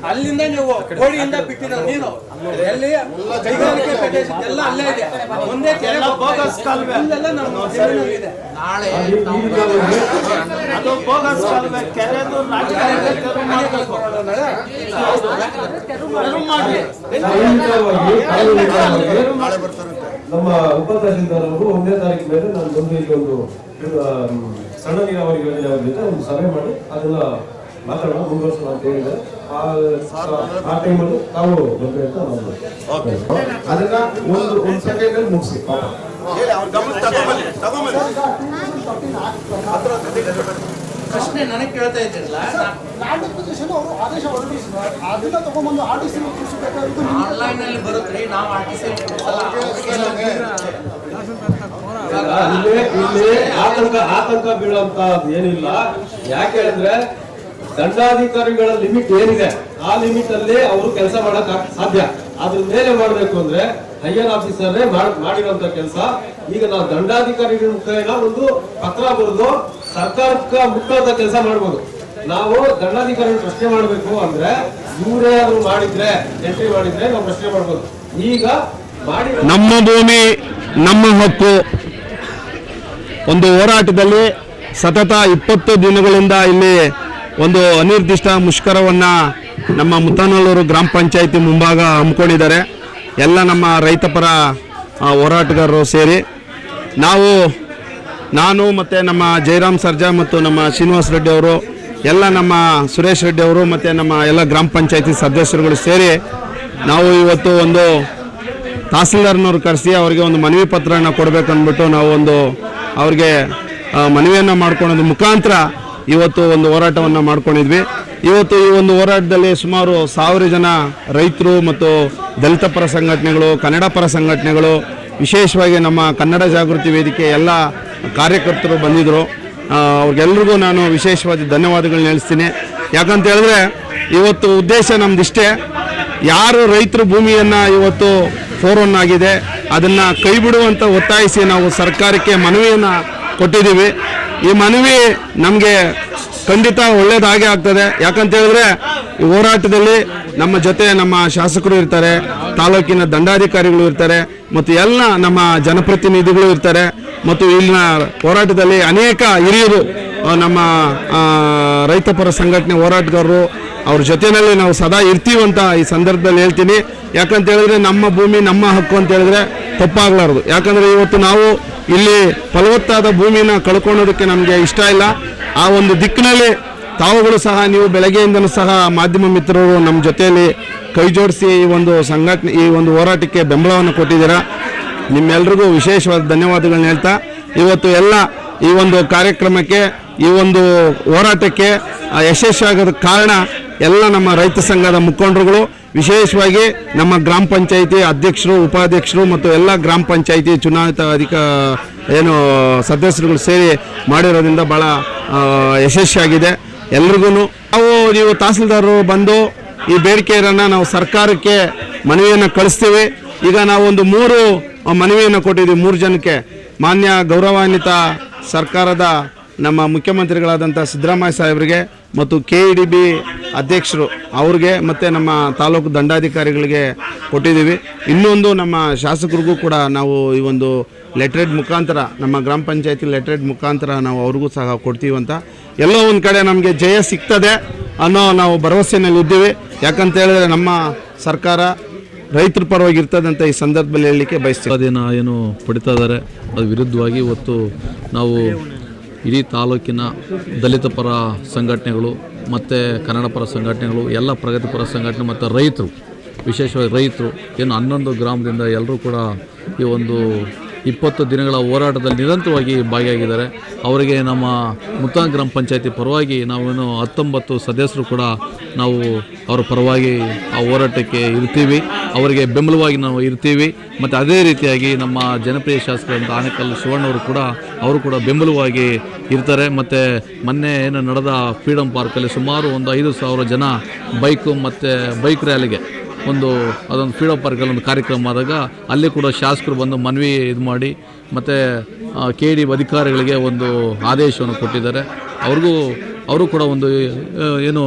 ಅಲ್ಲಿಂದ ನೀವು ಕೋಡಿಯಿಂದ ಬಿಟ್ಟಿರೋ ನೀರು ಎಲ್ಲಿ ಕೈಗಾರಿಕೆ ಪ್ರದೇಶಕ್ಕೆಲ್ಲ ಅಲ್ಲೇ ಇದೆ. ಮುಂದೆ ಇಲ್ಲೆಲ್ಲ ನಮ್ಮ ಜಮೀನಿದೆ. ನಾಳೆ ಅದು ಬೋಗಸ್ ಕಾಲುವೆ ಕೆರೆದು ನಮ್ಮ ಉಪತಹಸೀಲ್ದಾರ್ ಅವರು 1ನೇ ತಾರೀಕು ಮೇಲೆ ನಾನು ಬಂದು ಇಲ್ಲಿ ಒಂದು ಸಣ್ಣ ನೀರಾವರಿ ಯೋಜನೆ ಅವ್ರ ಜೊತೆ ಒಂದು ಸಭೆ ಮಾಡಿ ಅದನ್ನ ಮಾತಾಡೋಣ, ಮುಂದುವರ್ಸೋಣ ಅಂತ ಹೇಳಿದ್ದಾರೆ. ಆ ಟೈಮಲ್ಲಿ ನಾವು ಬಂದ್ರೆ ಅಂತ ಅದನ್ನ ಒಂದು ಸೆಕೆಂಡ್ ಅಲ್ಲಿ ಮುಗಿಸಿ. ಅವ್ರ ಗಮನ ತಗೊಂಬನ್ನಿ. ಪ್ರಶ್ನೆ ನನಗೆ ಕೇಳ್ತಾ ಇದ್ದೀರಲ್ಲ, ಲ್ಯಾಂಡ್ ಅಕ್ವಿಸಿಷನ್ ಅವರು ಆದೇಶ ಹೊರಡಿಸಿದ್ದಾರೆ, ಅದನ್ನ ತಗೊಂಡ್ಬಂದು RTC ಕೂರಿಸಬೇಕಾಗಿತ್ತು. ಆನ್ಲೈನ್ ಅಲ್ಲಿ ಬರುತ್ತೆ, ನಾವು RTC ಇಲ್ಲಿ ಆತಂಕ ಬೀಳುವಂತ ಏನಿಲ್ಲ. ಯಾಕೆ ಹೇಳಿದ್ರೆ ದಂಡಾಧಿಕಾರಿಗಳ ಲಿಮಿಟ್ ಏನಿದೆ ಆ ಲಿಮಿಟ್ ಅಲ್ಲಿ ಅವರು ಕೆಲಸ ಮಾಡಕ್ ಸಾಧ್ಯ. ಅದ್ರ ಮೇಲೆ ಮಾಡ್ಬೇಕು ಅಂದ್ರೆ ಹೈಯರ್ ಆಫೀಸರೇ ಮಾಡಿರುವಂತ ಕೆಲಸ. ಈಗ ನಾವು ದಂಡಾಧಿಕಾರಿಗಳ ಮುಖೇನ ಒಂದು ಪತ್ರ ಬರೆದು ಸರ್ಕಾರಕ್ಕೆ ಮುಟ್ಟುವಂತ ಕೆಲಸ ಮಾಡ್ಬೋದು. ನಾವು ದಂಡಾಧಿಕಾರಿ ಪ್ರಶ್ನೆ ಮಾಡಬೇಕು ಅಂದ್ರೆ ಇವರೇ ಅದು ಮಾಡಿದ್ರೆ ಎಂಟ್ರಿ ಮಾಡಿದ್ರೆ ನಾವು ಪ್ರಶ್ನೆ ಮಾಡ್ಬೋದು. ಈಗ ಮಾಡಿ ನಮ್ಮ ಭೂಮಿ ನಮ್ಮ ಹಕ್ಕು ಒಂದು ಹೋರಾಟದಲ್ಲಿ ಸತತ 20 ದಿನಗಳಿಂದ ಇಲ್ಲಿ ಒಂದು ಅನಿರ್ದಿಷ್ಟ ಮುಷ್ಕರವನ್ನ ನಮ್ಮ ಮುತ್ತನಲ್ಲೂರು ಗ್ರಾಮ ಪಂಚಾಯಿತಿ ಮುಂಭಾಗ ಹಮ್ಮಿಕೊಂಡಿದ್ದಾರೆ. ಎಲ್ಲ ನಮ್ಮ ರೈತಪರ ಹೋರಾಟಗಾರರು ಸೇರಿ ನಾನು ಮತ್ತು ನಮ್ಮ ಜಯರಾಮ್ ಸರ್ಜಾ ಮತ್ತು ನಮ್ಮ ಶ್ರೀನಿವಾಸ ರೆಡ್ಡಿ ಅವರು, ಎಲ್ಲ ನಮ್ಮ ಸುರೇಶ್ ರೆಡ್ಡಿ ಅವರು ಮತ್ತು ನಮ್ಮ ಎಲ್ಲ ಗ್ರಾಮ ಪಂಚಾಯಿತಿ ಸದಸ್ಯರುಗಳು ಸೇರಿ ನಾವು ಇವತ್ತು ಒಂದು ತಹಸೀಲ್ದಾರ್ನವ್ರು ಕರೆಸಿ ಅವರಿಗೆ ಒಂದು ಮನವಿ ಪತ್ರನ ಕೊಡಬೇಕಂದ್ಬಿಟ್ಟು ನಾವು ಒಂದು ಅವ್ರಿಗೆ ಮನವಿಯನ್ನು ಮಾಡ್ಕೊಳ್ಳೋದ್ರ ಮುಖಾಂತರ ಇವತ್ತು ಒಂದು ಹೋರಾಟವನ್ನು ಮಾಡ್ಕೊಂಡಿದ್ವಿ. ಇವತ್ತು ಈ ಒಂದು ಹೋರಾಟದಲ್ಲಿ ಸುಮಾರು 1000 ಜನ ರೈತರು ಮತ್ತು ದಲಿತ ಪರ ಸಂಘಟನೆಗಳು, ಕನ್ನಡ ಪರ ಸಂಘಟನೆಗಳು, ವಿಶೇಷವಾಗಿ ನಮ್ಮ ಕನ್ನಡ ಜಾಗೃತಿ ವೇದಿಕೆ ಎಲ್ಲ ಕಾರ್ಯಕರ್ತರು ಬಂದಿದ್ದರು. ಅವ್ರಿಗೆಲ್ರಿಗೂ ನಾನು ವಿಶೇಷವಾದ ಧನ್ಯವಾದಗಳನ್ನ ಹೇಳ್ತೀನಿ. ಯಾಕಂತ ಹೇಳಿದ್ರೆ ಇವತ್ತು ಉದ್ದೇಶ ನಮ್ದಿಷ್ಟೇ, ಯಾರು ರೈತರು ಭೂಮಿಯನ್ನು ಇವತ್ತು 4-1 ಆಗಿದೆ ಅದನ್ನು ಕೈ ಬಿಡುವಂತ ಒತ್ತಾಯಿಸಿ ನಾವು ಸರ್ಕಾರಕ್ಕೆ ಮನವಿಯನ್ನು ಕೊಟ್ಟಿದ್ದೀವಿ. ಈ ಮನವಿ ನಮಗೆ ಖಂಡಿತ ಒಳ್ಳೇದಾಗೇ ಆಗ್ತದೆ. ಯಾಕಂತ ಹೇಳಿದ್ರೆ ಈ ಹೋರಾಟದಲ್ಲಿ ನಮ್ಮ ಜೊತೆ ನಮ್ಮ ಶಾಸಕರು ಇರ್ತಾರೆ, ತಾಲೂಕಿನ ದಂಡಾಧಿಕಾರಿಗಳು ಇರ್ತಾರೆ ಮತ್ತು ಎಲ್ಲ ನಮ್ಮ ಜನಪ್ರತಿನಿಧಿಗಳು ಇರ್ತಾರೆ ಮತ್ತು ಇಲ್ಲಿನ ಹೋರಾಟದಲ್ಲಿ ಅನೇಕ ಹಿರಿಯರು ನಮ್ಮ ರೈತಪರ ಸಂಘಟನೆ ಹೋರಾಟಗಾರರು ಅವ್ರ ಜೊತೆಯಲ್ಲಿ ನಾವು ಸದಾ ಇರ್ತೀವಂತ ಈ ಸಂದರ್ಭದಲ್ಲಿ ಹೇಳ್ತೀನಿ. ಯಾಕಂತ ಹೇಳಿದ್ರೆ ನಮ್ಮ ಭೂಮಿ ನಮ್ಮ ಹಕ್ಕು ಅಂತ ಹೇಳಿದ್ರೆ ತಪ್ಪಾಗಲಾರದು. ಯಾಕಂದರೆ ಇವತ್ತು ನಾವು ಇಲ್ಲಿ ಫಲವತ್ತಾದ ಭೂಮಿನ ಕಳ್ಕೊಳ್ಳೋದಕ್ಕೆ ನಮಗೆ ಇಷ್ಟ ಇಲ್ಲ. ಆ ಒಂದು ದಿಕ್ಕಿನಲ್ಲಿ ತಾವುಗಳು ಸಹ ನೀವು ಬೆಳಗ್ಗೆಯಿಂದನೂ ಸಹ ಮಾಧ್ಯಮ ಮಿತ್ರರು ನಮ್ಮ ಜೊತೆಯಲ್ಲಿ ಕೈ ಜೋಡಿಸಿ ಈ ಒಂದು ಸಂಘಟನೆ ಈ ಒಂದು ಹೋರಾಟಕ್ಕೆ ಬೆಂಬಲವನ್ನು ಕೊಟ್ಟಿದ್ದೀರಾ. ನಿಮ್ಮೆಲ್ರಿಗೂ ವಿಶೇಷವಾದ ಧನ್ಯವಾದಗಳನ್ನ ಹೇಳ್ತಾ ಇವತ್ತು ಎಲ್ಲ ಈ ಒಂದು ಕಾರ್ಯಕ್ರಮಕ್ಕೆ ಈ ಒಂದು ಹೋರಾಟಕ್ಕೆ ಯಶಸ್ವಿಯಾಗೋದ ಕಾರಣ ಎಲ್ಲ ನಮ್ಮ ರೈತ ಸಂಘದ ಮುಖಂಡರುಗಳು, ವಿಶೇಷವಾಗಿ ನಮ್ಮ ಗ್ರಾಮ ಪಂಚಾಯಿತಿ ಅಧ್ಯಕ್ಷರು, ಉಪಾಧ್ಯಕ್ಷರು ಮತ್ತು ಎಲ್ಲ ಗ್ರಾಮ ಪಂಚಾಯಿತಿ ಚುನಾಯಿತ ಏನು ಸದಸ್ಯರುಗಳು ಸೇರಿ ಮಾಡಿರೋದ್ರಿಂದ ಭಾಳ ಯಶಸ್ವಿಯಾಗಿದೆ. ಎಲ್ರಿಗೂ ನೀವು ತಹಸೀಲ್ದಾರರು ಬಂದು ಈ ಬೇಡಿಕೆಯನ್ನು ನಾವು ಸರ್ಕಾರಕ್ಕೆ ಮನವಿಯನ್ನು ಕಳಿಸ್ತೀವಿ. ಈಗ ನಾವು ಒಂದು 3 ಮನವಿಯನ್ನು ಕೊಟ್ಟಿದ್ದೀವಿ 3 ಜನಕ್ಕೆ. ಮಾನ್ಯ ಗೌರವಾನ್ವಿತ ಸರ್ಕಾರದ ನಮ್ಮ ಮುಖ್ಯಮಂತ್ರಿಗಳಾದಂಥ ಸಿದ್ದರಾಮಯ್ಯ ಸಾಹೇಬರಿಗೆ ಮತ್ತು KEDB ಅಧ್ಯಕ್ಷರು ಅವ್ರಿಗೆ ಮತ್ತು ನಮ್ಮ ತಾಲೂಕು ದಂಡಾಧಿಕಾರಿಗಳಿಗೆ ಕೊಟ್ಟಿದ್ದೀವಿ. ಇನ್ನೊಂದು ನಮ್ಮ ಶಾಸಕರಿಗೂ ಕೂಡ ನಾವು ಈ ಒಂದು ಲೆಟ್ರೇಡ್ ಮುಖಾಂತರ ನಮ್ಮ ಗ್ರಾಮ ಪಂಚಾಯತಿ ಲೆಟ್ರೇಡ್ ಮುಖಾಂತರ ನಾವು ಅವ್ರಿಗೂ ಸಹ ಕೊಡ್ತೀವಿ ಅಂತ. ಎಲ್ಲೋ ಒಂದು ಕಡೆ ನಮಗೆ ಜಯ ಸಿಗ್ತದೆ ಅನ್ನೋ ನಾವು ಭರವಸೆಯಲ್ಲಿ ಇದ್ದೀವಿ. ಯಾಕಂತ ಹೇಳಿದ್ರೆ ನಮ್ಮ ಸರ್ಕಾರ ರೈತರ ಪರವಾಗಿ ಇರ್ತದಂತ ಈ ಸಂದರ್ಭದಲ್ಲಿ ಹೇಳಲಿಕ್ಕೆ ಬಯಸ್ತೀವಿ. ಅದೇನ ಏನು ಪಡಿತಾ ಇದ್ದಾರೆ ಅದು ವಿರುದ್ಧವಾಗಿ ಇವತ್ತು ನಾವು ಇಡೀ ತಾಲೂಕಿನ ದಲಿತ ಪರ ಸಂಘಟನೆಗಳು ಮತ್ತು ಕನ್ನಡ ಪರ ಸಂಘಟನೆಗಳು, ಎಲ್ಲ ಪ್ರಗತಿಪರ ಸಂಘಟನೆ ಮತ್ತು ರೈತರು, ವಿಶೇಷವಾಗಿ ರೈತರು ಏನು 11 ಗ್ರಾಮದಿಂದ ಎಲ್ಲರೂ ಕೂಡ ಈ ಒಂದು 20 ದಿನಗಳ ಹೋರಾಟದಲ್ಲಿ ನಿರಂತರವಾಗಿ ಭಾಗಿಯಾಗಿದ್ದಾರೆ. ಅವರಿಗೆ ನಮ್ಮ ಮುತ್ತಾನ ಗ್ರಾಮ ಪಂಚಾಯತಿ ಪರವಾಗಿ ನಾವೇನು 19 ಸದಸ್ಯರು ಕೂಡ ನಾವು ಅವರ ಪರವಾಗಿ ಆ ಹೋರಾಟಕ್ಕೆ ಇರ್ತೀವಿ, ಅವರಿಗೆ ಬೆಂಬಲವಾಗಿ ನಾವು ಇರ್ತೀವಿ. ಮತ್ತು ಅದೇ ರೀತಿಯಾಗಿ ನಮ್ಮ ಜನಪ್ರಿಯ ಶಾಸಕರಂತ ಆನೇಕಲ್ ಶಿವಣ್ಣವರು ಕೂಡ ಅವರು ಕೂಡ ಬೆಂಬಲವಾಗಿ ಇರ್ತಾರೆ. ಮತ್ತು ಮೊನ್ನೆ ಏನು ನಡೆದ ಫ್ರೀಡಮ್ ಪಾರ್ಕಲ್ಲಿ ಸುಮಾರು ಒಂದು 5,000 ಜನ ಬೈಕ್ ರ್ಯಾಲಿಗೆ ಅದೊಂದು ಫ್ರೀಡಮ್ ಪಾರ್ಕಲ್ಲಿ ಒಂದು ಕಾರ್ಯಕ್ರಮ ಆದಾಗ ಅಲ್ಲಿ ಕೂಡ ಶಾಸಕರು ಬಂದು ಮನವಿ ಇದು ಮಾಡಿ ಮತ್ತು KEDB ಅಧಿಕಾರಿಗಳಿಗೆ ಒಂದು ಆದೇಶವನ್ನು ಕೊಟ್ಟಿದ್ದಾರೆ. ಅವರು ಕೂಡ ಒಂದು ಏನು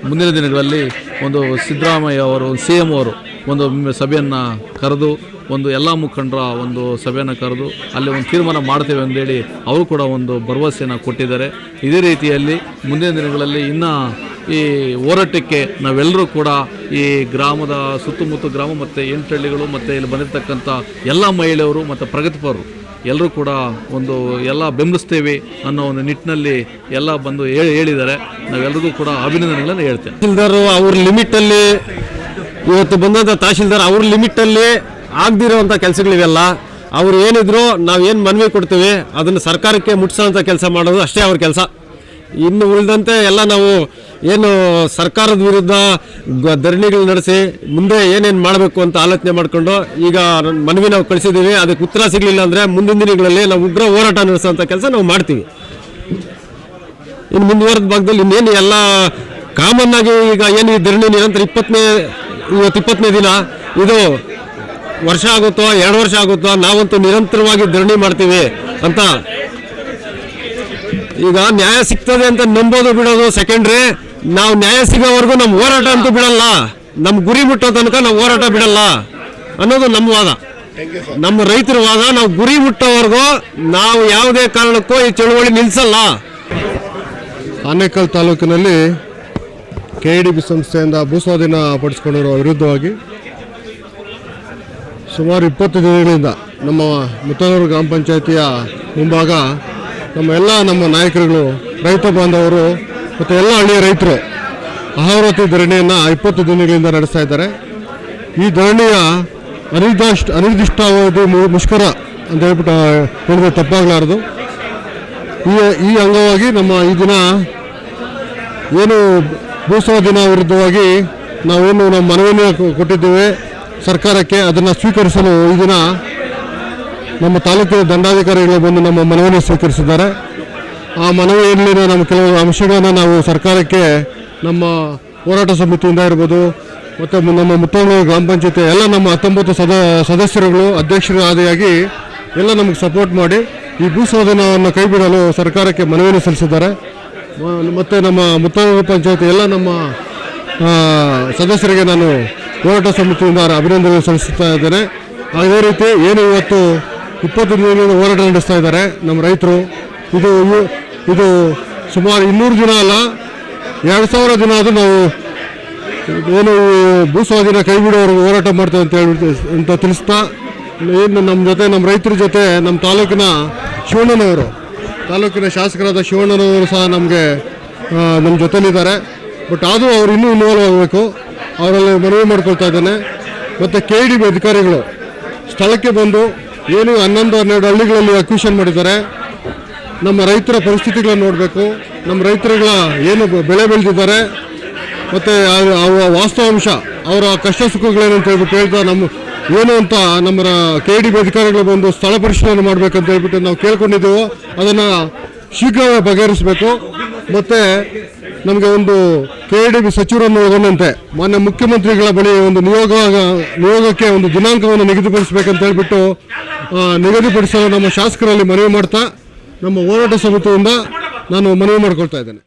ಮುಂದಿನ ದಿನಗಳಲ್ಲಿ ಒಂದು ಸಿದ್ದರಾಮಯ್ಯ ಅವರು CM ಅವರು ಒಂದು ಸಭೆಯನ್ನು ಕರೆದು ಒಂದು ಎಲ್ಲ ಮುಖಂಡರ ಒಂದು ಸಭೆಯನ್ನು ಕರೆದು ಅಲ್ಲಿ ಒಂದು ತೀರ್ಮಾನ ಮಾಡ್ತೇವೆ ಅಂತೇಳಿ ಅವರು ಕೂಡ ಒಂದು ಭರವಸೆಯನ್ನು ಕೊಟ್ಟಿದ್ದಾರೆ. ಇದೇ ರೀತಿಯಲ್ಲಿ ಮುಂದಿನ ದಿನಗಳಲ್ಲಿ ಇನ್ನು ಈ ಹೋರಾಟಕ್ಕೆ ನಾವೆಲ್ಲರೂ ಕೂಡ ಈ ಗ್ರಾಮದ ಸುತ್ತಮುತ್ತ ಗ್ರಾಮ ಮತ್ತು 8 ಹಳ್ಳಿಗಳು ಮತ್ತು ಇಲ್ಲಿ ಬಂದಿರತಕ್ಕಂಥ ಎಲ್ಲ ಮಹಿಳೆಯರು ಮತ್ತು ಪ್ರಗತಿಪರರು ಎಲ್ಲರೂ ಕೂಡ ಎಲ್ಲ ಬೆಂಬಲಿಸ್ತೇವೆ ಅನ್ನೋ ಒಂದು ನಿಟ್ಟಿನಲ್ಲಿ ಎಲ್ಲ ಬಂದು ಹೇಳಿದ್ದಾರೆ. ನಾವೆಲ್ಲರಿಗೂ ಕೂಡ ಅಭಿನಂದನೆಗಳನ್ನು ಹೇಳ್ತೇವೆ. ತಹಸೀಲ್ದಾರ್ ಅವ್ರ ಲಿಮಿಟಲ್ಲಿ ಇವತ್ತು ಬಂದಂಥ ತಹಸೀಲ್ದಾರ್ ಅವ್ರ ಲಿಮಿಟಲ್ಲಿ ಆಗದಿರೋವಂಥ ಕೆಲಸಗಳಿವೆಲ್ಲ. ಅವ್ರು ಏನಿದ್ರು ನಾವು ಏನು ಮನವಿ ಕೊಡ್ತೀವಿ ಅದನ್ನು ಸರ್ಕಾರಕ್ಕೆ ಮುಟ್ಟಿಸೋಂಥ ಕೆಲಸ ಮಾಡೋದು ಅಷ್ಟೇ ಅವ್ರ ಕೆಲಸ. ಇನ್ನು ಉಳಿದಂತೆ ಎಲ್ಲ ನಾವು ಏನು ಸರ್ಕಾರದ ವಿರುದ್ಧ ಧರಣಿಗಳು ನಡೆಸಿ ಮುಂದೆ ಏನೇನು ಮಾಡಬೇಕು ಅಂತ ಆಲೋಚನೆ ಮಾಡಿಕೊಂಡು ಈಗ ಮನವಿ ನಾವು ಕಳಿಸಿದ್ದೀವಿ. ಅದಕ್ಕೆ ಉತ್ತರ ಸಿಗಲಿಲ್ಲ ಅಂದರೆ ಮುಂದಿನ ದಿನಗಳಲ್ಲಿ ನಾವು ಉಗ್ರ ಹೋರಾಟ ನಡೆಸೋಂಥ ಕೆಲಸ ನಾವು ಮಾಡ್ತೀವಿ. ಇನ್ನು ಮುಂದುವರೆದ ಭಾಗದಲ್ಲಿ ಇನ್ನೇನು ಎಲ್ಲ ಕಾಮನ್ ಆಗಿ ಈಗ ಏನು ಈ ಧರಣಿ ನಿರಂತರ ಇವತ್ತು 20ನೇ ದಿನ, ಇದು ವರ್ಷ ಆಗುತ್ತೋ 2 ವರ್ಷ ಆಗುತ್ತೋ, ನಾವಂತೂ ನಿರಂತರವಾಗಿ ಧರಣಿ ಮಾಡ್ತೀವಿ ಅಂತ. ಈಗ ನ್ಯಾಯ ಸಿಗ್ತದೆ ಅಂತ ನಂಬೋದು ಬಿಡೋದು ಸೆಕೆಂಡ್ರಿ. ನಾವು ನ್ಯಾಯ ಸಿಗೋವರೆಗೂ ನಮ್ಮ ಹೋರಾಟ ಅಂತೂ ಬಿಡಲ್ಲ. ನಮ್ಮ ಗುರಿ ಮುಟ್ಟೋ ತನಕ ನಾವು ಹೋರಾಟ ಬಿಡಲ್ಲ ಅನ್ನೋದು ನಮ್ಮ ವಾದ, ನಮ್ಮ ರೈತರ ವಾದ. ನಾವು ಗುರಿ ಮುಟ್ಟೋವರೆಗೂ ನಾವು ಯಾವುದೇ ಕಾರಣಕ್ಕೂ ಈ ಚಳುವಳಿ ನಿಲ್ಲಿಸಲ್ಲ. ಆನೇಕಲ್ ತಾಲೂಕಿನಲ್ಲಿ KIDB ಸಂಸ್ಥೆಯಿಂದ ಭೂಸ್ವಾಧೀನ ಪಡಿಸಿಕೊಂಡಿರುವ ವಿರುದ್ಧವಾಗಿ ಸುಮಾರು 20 ದಿನಗಳಿಂದ ನಮ್ಮ ಮುತ್ತನೂರು ಗ್ರಾಮ ಪಂಚಾಯಿತಿಯ ಮುಂಭಾಗ ನಮ್ಮ ನಾಯಕರುಗಳು, ರೈತ ಬಾಂಧವರು ಮತ್ತು ಎಲ್ಲ ಹಳ್ಳಿಯ ರೈತರು ಅಹೋರಾತ್ರಿ ಧರಣಿಯನ್ನು 20 ದಿನಗಳಿಂದ ನಡೆಸ್ತಾ ಇದ್ದಾರೆ. ಈ ಧರಣಿಯ ಅನಿರ್ದಿಷ್ಟಾವಧಿ ಮುಷ್ಕರ ಅಂತ ಹೇಳ್ಬಿಟ್ಟು ಹೇಳಿದ್ರೆ ತಪ್ಪಾಗಲಾರದು. ಈ ಅಂಗವಾಗಿ ಈ ದಿನ ಏನು ಭೂಸ್ವಾಧೀನ ವಿರುದ್ಧವಾಗಿ ನಾವೇನು ನಮ್ಮ ಮನವಿಯನ್ನು ಕೊಟ್ಟಿದ್ದೇವೆ ಸರ್ಕಾರಕ್ಕೆ, ಅದನ್ನು ಸ್ವೀಕರಿಸಲು ಈ ದಿನ ನಮ್ಮ ತಾಲೂಕಿನ ದಂಡಾಧಿಕಾರಿಗಳು ಬಂದು ನಮ್ಮ ಮನವಿಯನ್ನು ಸ್ವೀಕರಿಸಿದ್ದಾರೆ. ಆ ಮನವಿಯಲ್ಲಿನ ನಮ್ಮ ಕೆಲವು ಅಂಶಗಳನ್ನು ನಾವು ಸರ್ಕಾರಕ್ಕೆ ನಮ್ಮ ಹೋರಾಟ ಸಮಿತಿಯಿಂದ ಇರ್ಬೋದು ಮತ್ತು ನಮ್ಮ ಮುತ್ತನೂರು ಗ್ರಾಮ ಪಂಚಾಯತಿ ಎಲ್ಲ ನಮ್ಮ 19 ಸದಸ್ಯರುಗಳು ಅಧ್ಯಕ್ಷರು ಆದಿಯಾಗಿ ಎಲ್ಲ ನಮಗೆ ಸಪೋರ್ಟ್ ಮಾಡಿ ಈ ಭೂಸ್ವಾಧೀನವನ್ನು ಕೈಬಿಡಲು ಸರ್ಕಾರಕ್ಕೆ ಮನವಿಯನ್ನು ಸಲ್ಲಿಸಿದ್ದಾರೆ. ಮತ್ತು ನಮ್ಮ ಮುತ್ತನೂರು ಪಂಚಾಯತಿ ಎಲ್ಲ ನಮ್ಮ ಸದಸ್ಯರಿಗೆ ನಾನು ಹೋರಾಟ ಸಮಿತಿಯಿಂದ ಅಭಿನಂದನೆ ಸಲ್ಲಿಸ್ತಾ ಇದ್ದೇನೆ. ಅದೇ ರೀತಿ ಏನು ಇವತ್ತು 20 ದಿನಗಳಿಂದ ಹೋರಾಟ ನಡೆಸ್ತಾ ಇದ್ದಾರೆ ನಮ್ಮ ರೈತರು. ಇದು ಸುಮಾರು 200 ದಿನ ಅಲ್ಲ, 2000 ದಿನ ಆದರೂ ನಾವು ಏನು ಭೂಸ್ವಾಧೀನ ಕೈ ಬಿಡೋವರೆಗೂ ಹೋರಾಟ ಮಾಡ್ತೇವೆ ಅಂತ ಹೇಳ್ಬಿಟ್ಟು ಅಂತ ತಿಳಿಸ್ತಾ, ಇನ್ನು ನಮ್ಮ ರೈತರ ಜೊತೆ ನಮ್ಮ ತಾಲೂಕಿನ ಶಿವಣ್ಣನವರು, ತಾಲೂಕಿನ ಶಾಸಕರಾದ ಶಿವಣ್ಣನವರು ಸಹ ನಮ್ಮ ಜೊತೆಲಿದ್ದಾರೆ. ಬಟ್ ಆದರೂ ಅವರು ಇನ್ನೂ ಇನ್ವಾಲ್ವ್ ಆಗಬೇಕು, ಅವರಲ್ಲಿ ಮನವಿ ಮಾಡ್ಕೊಳ್ತಾ ಇದ್ದೇನೆ. ಮತ್ತು KIDB ಅಧಿಕಾರಿಗಳು ಸ್ಥಳಕ್ಕೆ ಬಂದು ಏನು 11-12 ಹಳ್ಳಿಗಳಲ್ಲಿ ಅಕ್ವಿಷನ್ ಮಾಡಿದ್ದಾರೆ, ನಮ್ಮ ರೈತರ ಪರಿಸ್ಥಿತಿಗಳನ್ನು ನೋಡಬೇಕು, ನಮ್ಮ ರೈತರುಗಳ ಏನು ಬೆಳೆ ಬೆಳೆದಿದ್ದಾರೆ ಮತ್ತು ವಾಸ್ತವಾಂಶ ಅವರ ಕಷ್ಟ ಸುಖಗಳೇನು ಅಂತ ಹೇಳ್ಬಿಟ್ಟು ಹೇಳ್ತಾ ಏನು ಅಂತ ನಮ್ಮ KIDB ಅಧಿಕಾರಿಗಳು ಬಂದು ಸ್ಥಳ ಪರಿಶೀಲನೆ ಮಾಡಬೇಕಂತ ಹೇಳ್ಬಿಟ್ಟು ನಾವು ಕೇಳ್ಕೊಂಡಿದ್ದೇವೆ. ಅದನ್ನು ಶೀಘ್ರವೇ ಬಗೆಹರಿಸಬೇಕು. ಮತ್ತು ನಮಗೆ ಒಂದು KIDB ಸಚಿವರನ್ನು ಒಳಗೊಂಡಂತೆ ಮಾನ್ಯ ಮುಖ್ಯಮಂತ್ರಿಗಳ ಬಳಿ ಒಂದು ನಿಯೋಗಕ್ಕೆ ಒಂದು ದಿನಾಂಕವನ್ನು ನಿಗದಿಪಡಿಸಬೇಕಂತ ಹೇಳ್ಬಿಟ್ಟು ನಿಗದಿಪಡಿಸಲು ನಮ್ಮ ಶಾಸಕರಲ್ಲಿ ಮನವಿ ಮಾಡ್ತಾ ನಮ್ಮ ಹೋರಾಟ ಸಮಿತಿಯಿಂದ ನಾನು ಮನವಿ ಮಾಡ್ಕೊಳ್ತಾ ಇದ್ದೇನೆ.